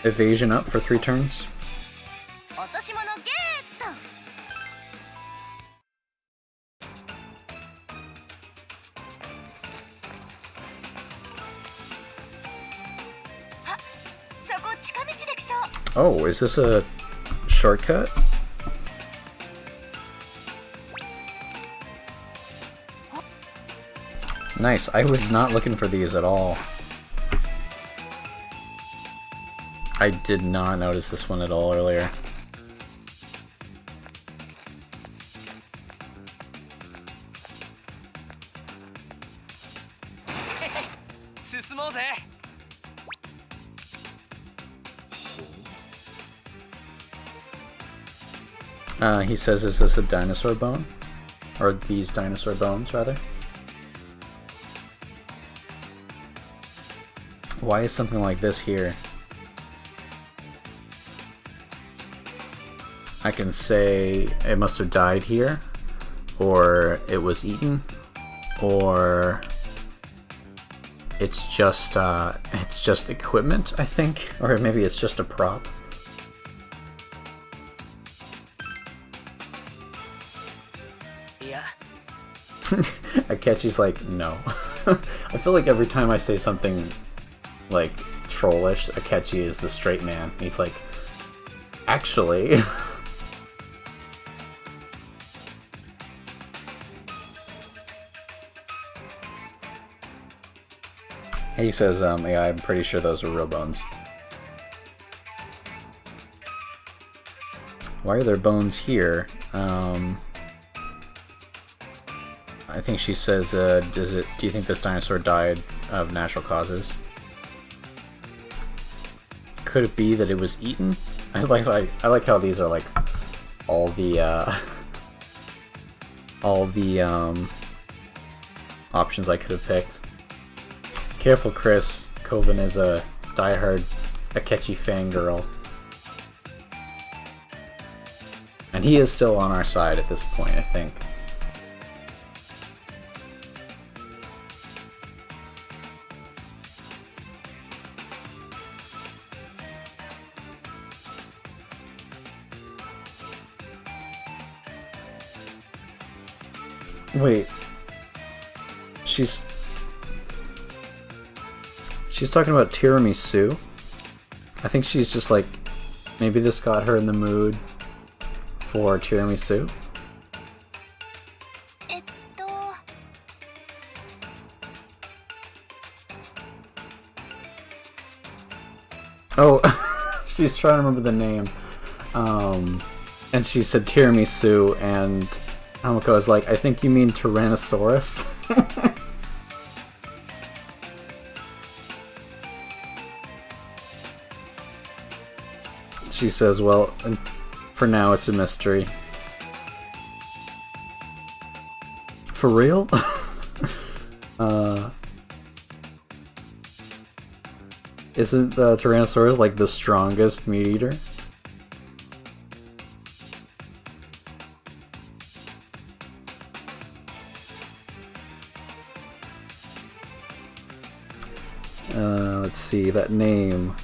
Evasion up for 3 turns. 落とし物ゲット。あ、そこ近道できそう。 Oh, is this a shortcut? Nice. I was not looking for these at all. I did not notice this one at all earlier. 進もうぜ。 He says, is this a dinosaur bone? Or these dinosaur bones, rather? Why is something like this here? I can say it must have died here, or it was eaten, or it's just equipment, I think, or maybe it's just a prop. Yeah. Akechi's like, no. I feel like every time I say something like trollish, Akechi is the straight man. He's like, actually. He says, yeah, I'm pretty sure those are real bones. Why are there bones here? I think she says, do you think this dinosaur died of natural causes? Could it be that it was eaten? I like how these are like all the options I could have picked. Careful, Chris. Coven is a diehard Akechi fangirl. And he is still on our side at this point, I think. Wait. She's talking about tiramisu. I think she's just like, maybe this got her in the mood for tiramisu. Oh, she's trying to remember the name. And she said tiramisu, and Hamako was like, I think you mean Tyrannosaurus. She says, well, for now it's a mystery. For real? Isn't the Tyrannosaurus like the strongest meat eater? Let's see, that name.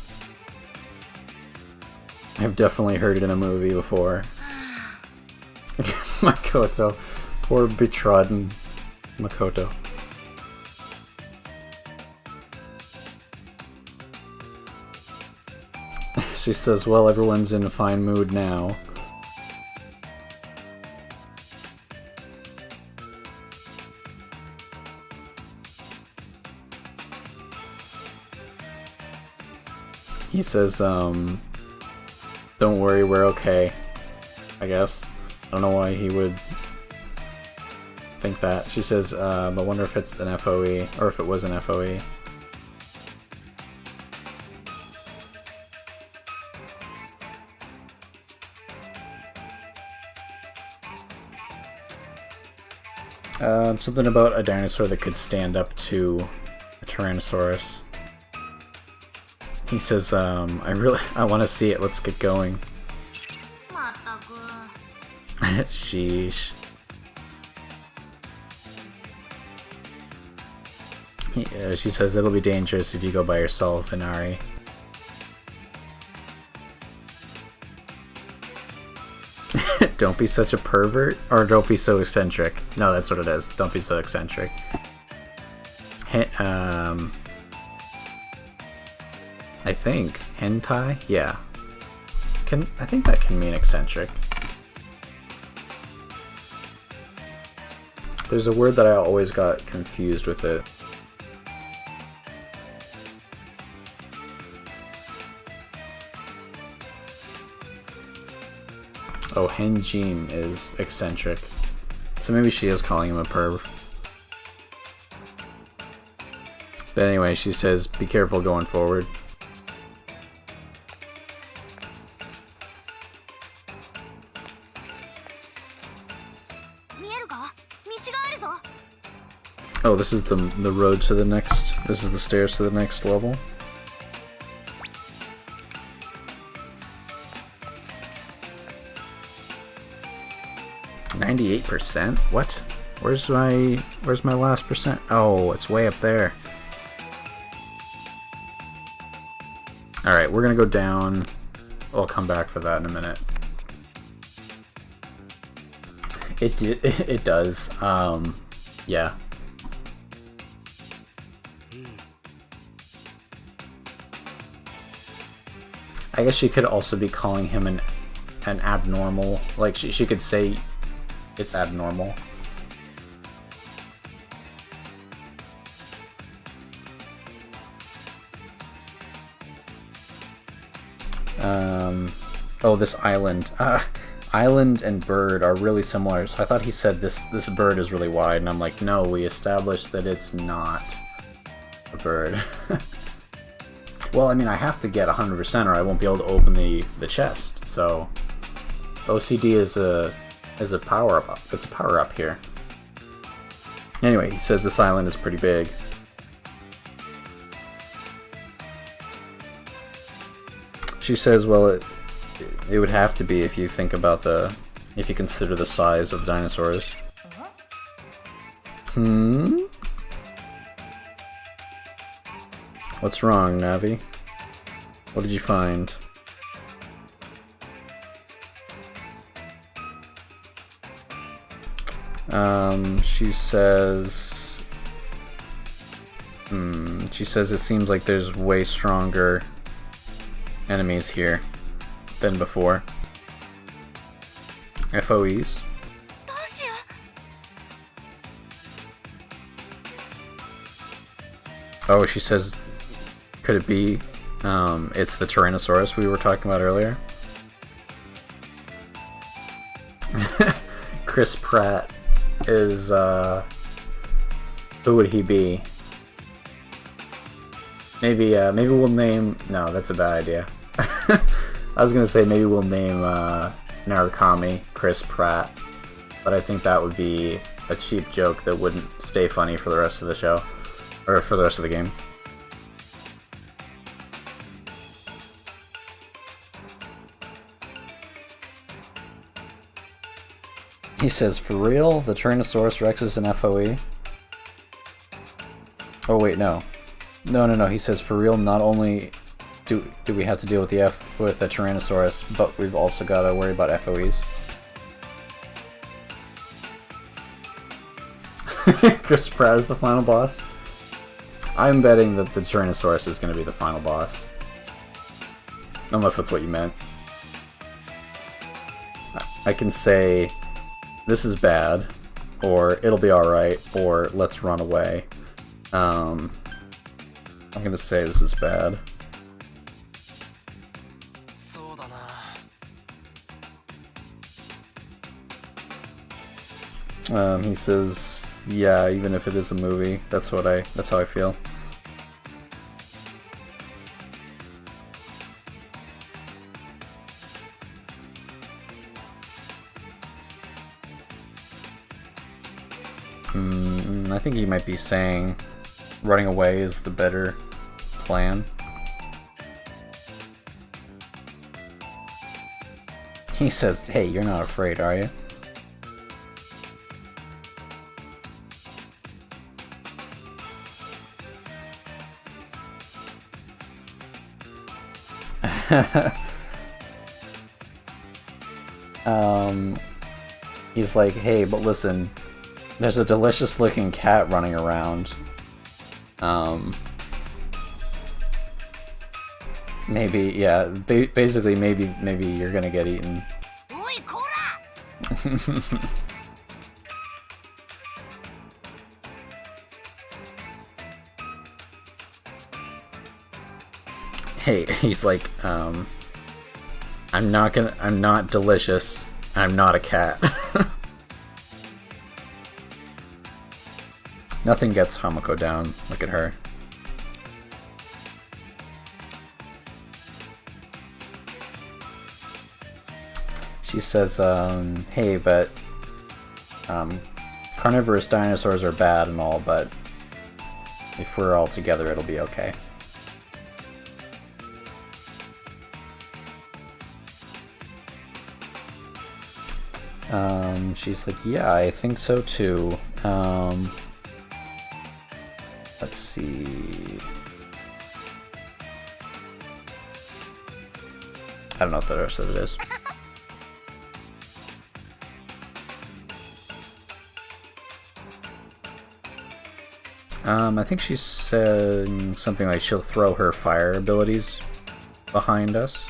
I've definitely heard it in a movie before. Makoto. Poor betrodden Makoto. She says, well, everyone's in a fine mood now. He says, don't worry, we're okay. I guess. I don't know why he would think that. She says, I wonder if it's an FOE, or if it was an FOE. Something about a dinosaur that could stand up to a Tyrannosaurus. He says, I want to see it, let's get going. Sheesh. She says, it'll be dangerous if you go by yourself, Inari. Don't be such a pervert, or don't be so eccentric. No, that's what it is. Don't be so eccentric. I think hentai. Yeah, I think that can mean eccentric. There's a word that I always got confused with it. Oh, Henjim is eccentric. So maybe she is calling him a perv. But anyway, she says, be careful going forward. Oh, this is the road to the next... This is the stairs to the next level. %? What? Where's my last percent? Oh, it's way up there. Alright, we're gonna go down. I'll come back for that in a minute. It does. Yeah. I guess she could also be calling him an abnormal. Like, she could say it's abnormal. Oh, this island. Island and bird are really similar, so I thought he said this bird is really wide, and I'm like, no, we established that it's not a bird. Well, I mean, I have to get 100% or I won't be able to open the chest, so OCD is a power-up. It's a power-up here. Anyway, he says this island is pretty big. She says, well, it would have to be if you think about if you consider the size of dinosaurs. What's wrong, Navi? What did you find? She says... She says it seems like there's way stronger enemies here than before. FOEs. Oh, she says, could it be, it's the Tyrannosaurus we were talking about earlier? Chris Pratt is, who would he be? Maybe we'll name, no, that's a bad idea. I was gonna say maybe we'll name, Narukami Chris Pratt, but I think that would be a cheap joke that wouldn't stay funny for the rest of the show. Or for the rest of the game. He says, for real? The Tyrannosaurus Rex is an FOE? Oh wait, no. No. He says, for real, not only do we have to deal with the with a Tyrannosaurus, but we've also got to worry about FOEs. Chris Pratt is the final boss. I'm betting that the Tyrannosaurus is going to be the final boss. Unless that's what you meant. I can say, this is bad, or it'll be alright, or let's run away. I'm gonna say this is bad. He says, yeah, even if it is a movie, that's how I feel. I think he might be saying running away is the better plan. He says, hey, you're not afraid, are you? He's like, hey, but listen, there's a delicious looking cat running around. Maybe, yeah, basically maybe you're gonna get eaten. Hey, he's like, I'm not delicious, I'm not a cat. Nothing gets Hamako down, look at her. She says, hey, but, carnivorous dinosaurs are bad and all, but if we're all together, it'll be okay. She's like, yeah, I think so too. Let's see. I don't know what the rest of it is. I think she's saying something like she'll throw her fire abilities behind us.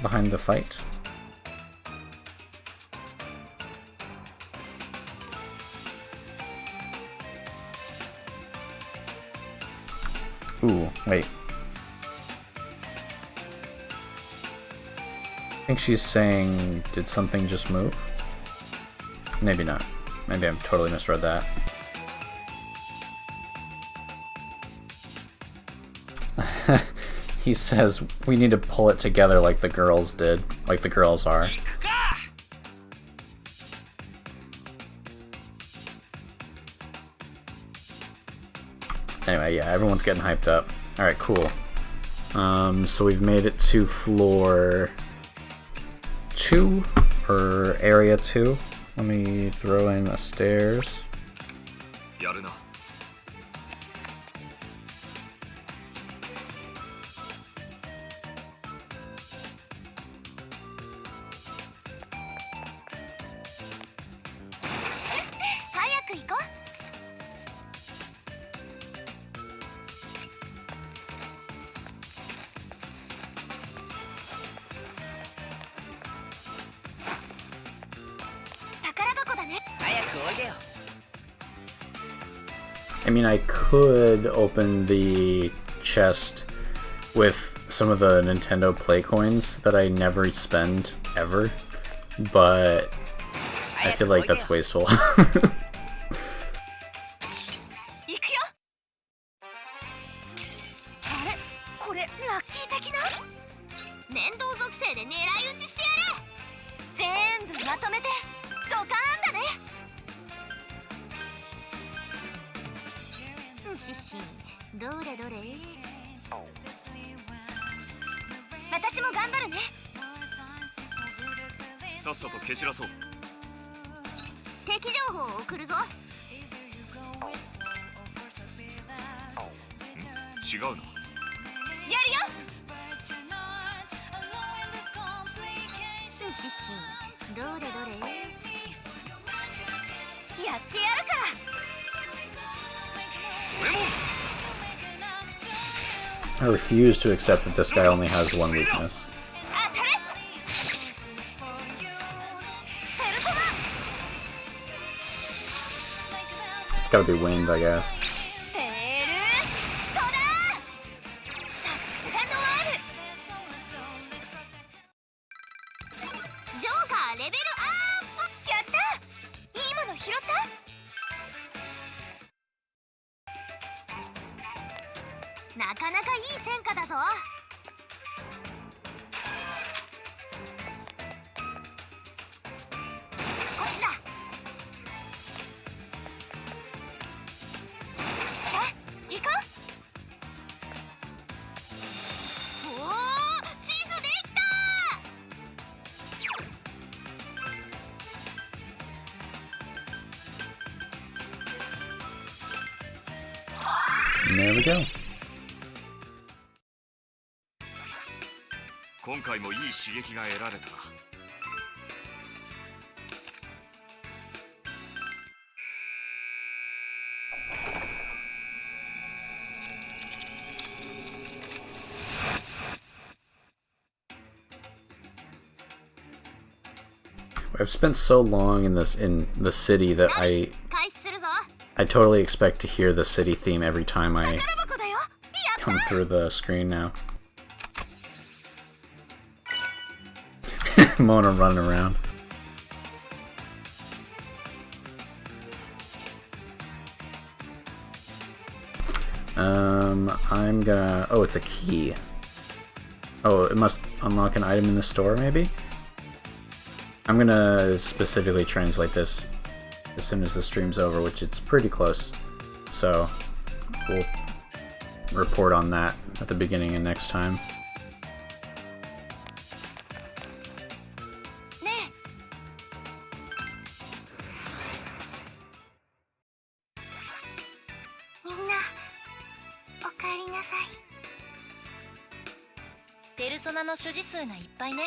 Behind the fight. Ooh, wait. I think she's saying, did something just move? Maybe not. Maybe I've totally misread that. He says, we need to pull it together like the girls did. Like the girls are. Anyway, yeah, everyone's getting hyped up. Alright, cool. So we've made it to floor 2, or area 2. Let me throw in the stairs. I mean, I could open the chest with some of the Nintendo Play coins that I never spend ever, but I feel like that's wasteful. 違うの？やるよ。シシどれどれやってやるから。俺も I refuse to accept that this guy only has one weakness. 当たれ。ペルソナ。 It's gotta be wind, I guess. ペルソナ。さすがノワール。ジョーカーレベルアップ。やった。いいもの拾った。なかなかいい戦果だぞ。こっちだ。さあ行こう。おお、地図できた。 And there we go. 今回もいい刺激が得られた。I've spent so long in the city that 開始するぞ。 I totally expect to hear the city theme every time I 宝箱だよ。やった。 come through the screen now. Mona running around. I'm gonna... Oh, it's a key. Oh, it must unlock an item in the store, maybe? I'm gonna specifically translate this as soon as the stream's over, which it's pretty close. So, we'll report on that at the beginning of next time. ねえ。みんな、おかえりなさい。ペルソナの所持数がいっぱいね。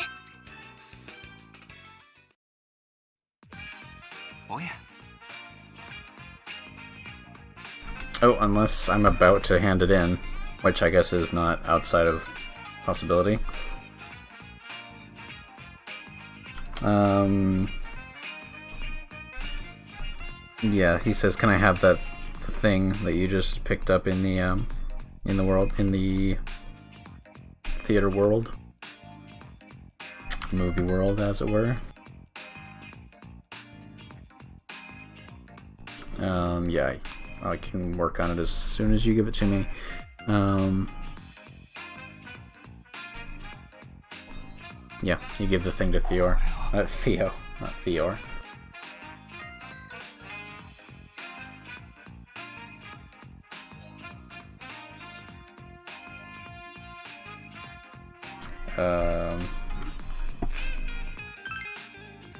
おや。 Oh, unless I'm about to hand it in, which I guess is not outside of possibility. Yeah, he says, "Can I have that thing that you just picked up in the world, in the theater world, movie world, as it were?" Yeah, I can work on it as soon as you give it to me. Yeah, you give the thing to Theo, not Theor.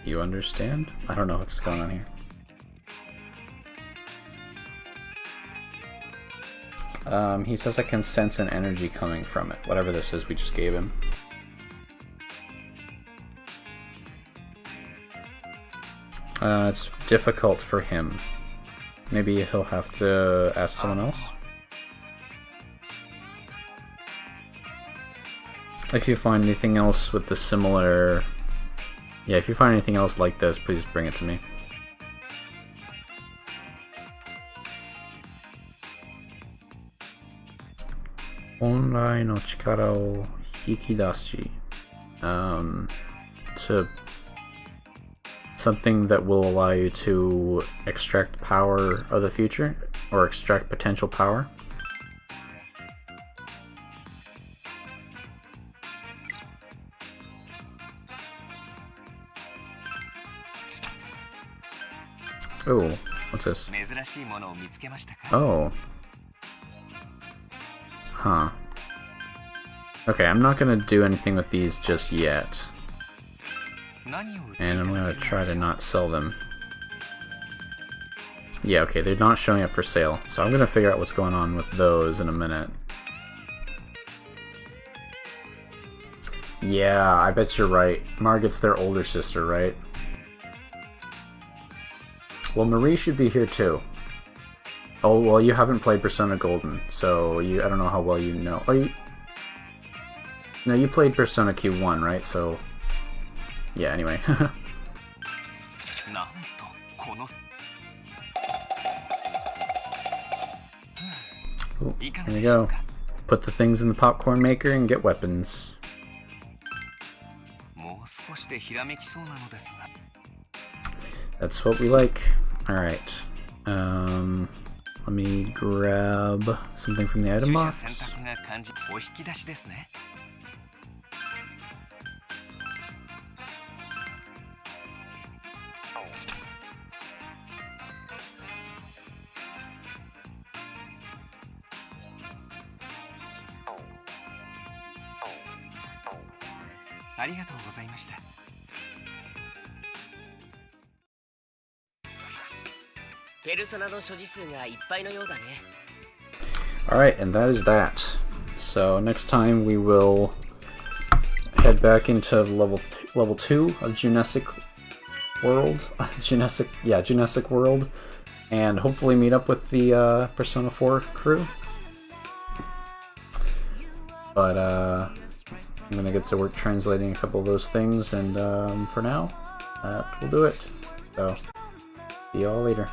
You understand? I don't know what's going on here. He says I can sense an energy coming from it. Whatever this is, we just gave him. It's difficult for him. Maybe he'll have to ask someone else? If you find anything else with the similar... Yeah, if you find anything else like this, please bring it to me. Online no chikara o hikidashi. To something that will allow you to extract power of the future, or extract potential power. Oh, what's this? Oh. Huh. Okay, I'm not gonna do anything with these just yet. And I'm gonna try to not sell them. Yeah, okay, they're not showing up for sale, so I'm gonna figure out what's going on with those in a minute. Yeah, I bet you're right. Margit's their older sister, right? Well, Marie should be here too. Oh, well, you haven't played Persona Golden, so I don't know how well you know. Oh, no, you played Persona Q1, right? So, yeah, anyway. Ooh, there you go. Put the things in the popcorn maker and get weapons. That's what we like. Alright. Let me grab something from the item box. Alright, and that is that. So next time we will head back into level 2 of Junessic World. Junessic World. And hopefully meet up with the Persona 4 crew. But I'm gonna get to work translating a couple of those things, and for now, that will do it. So, see y'all later.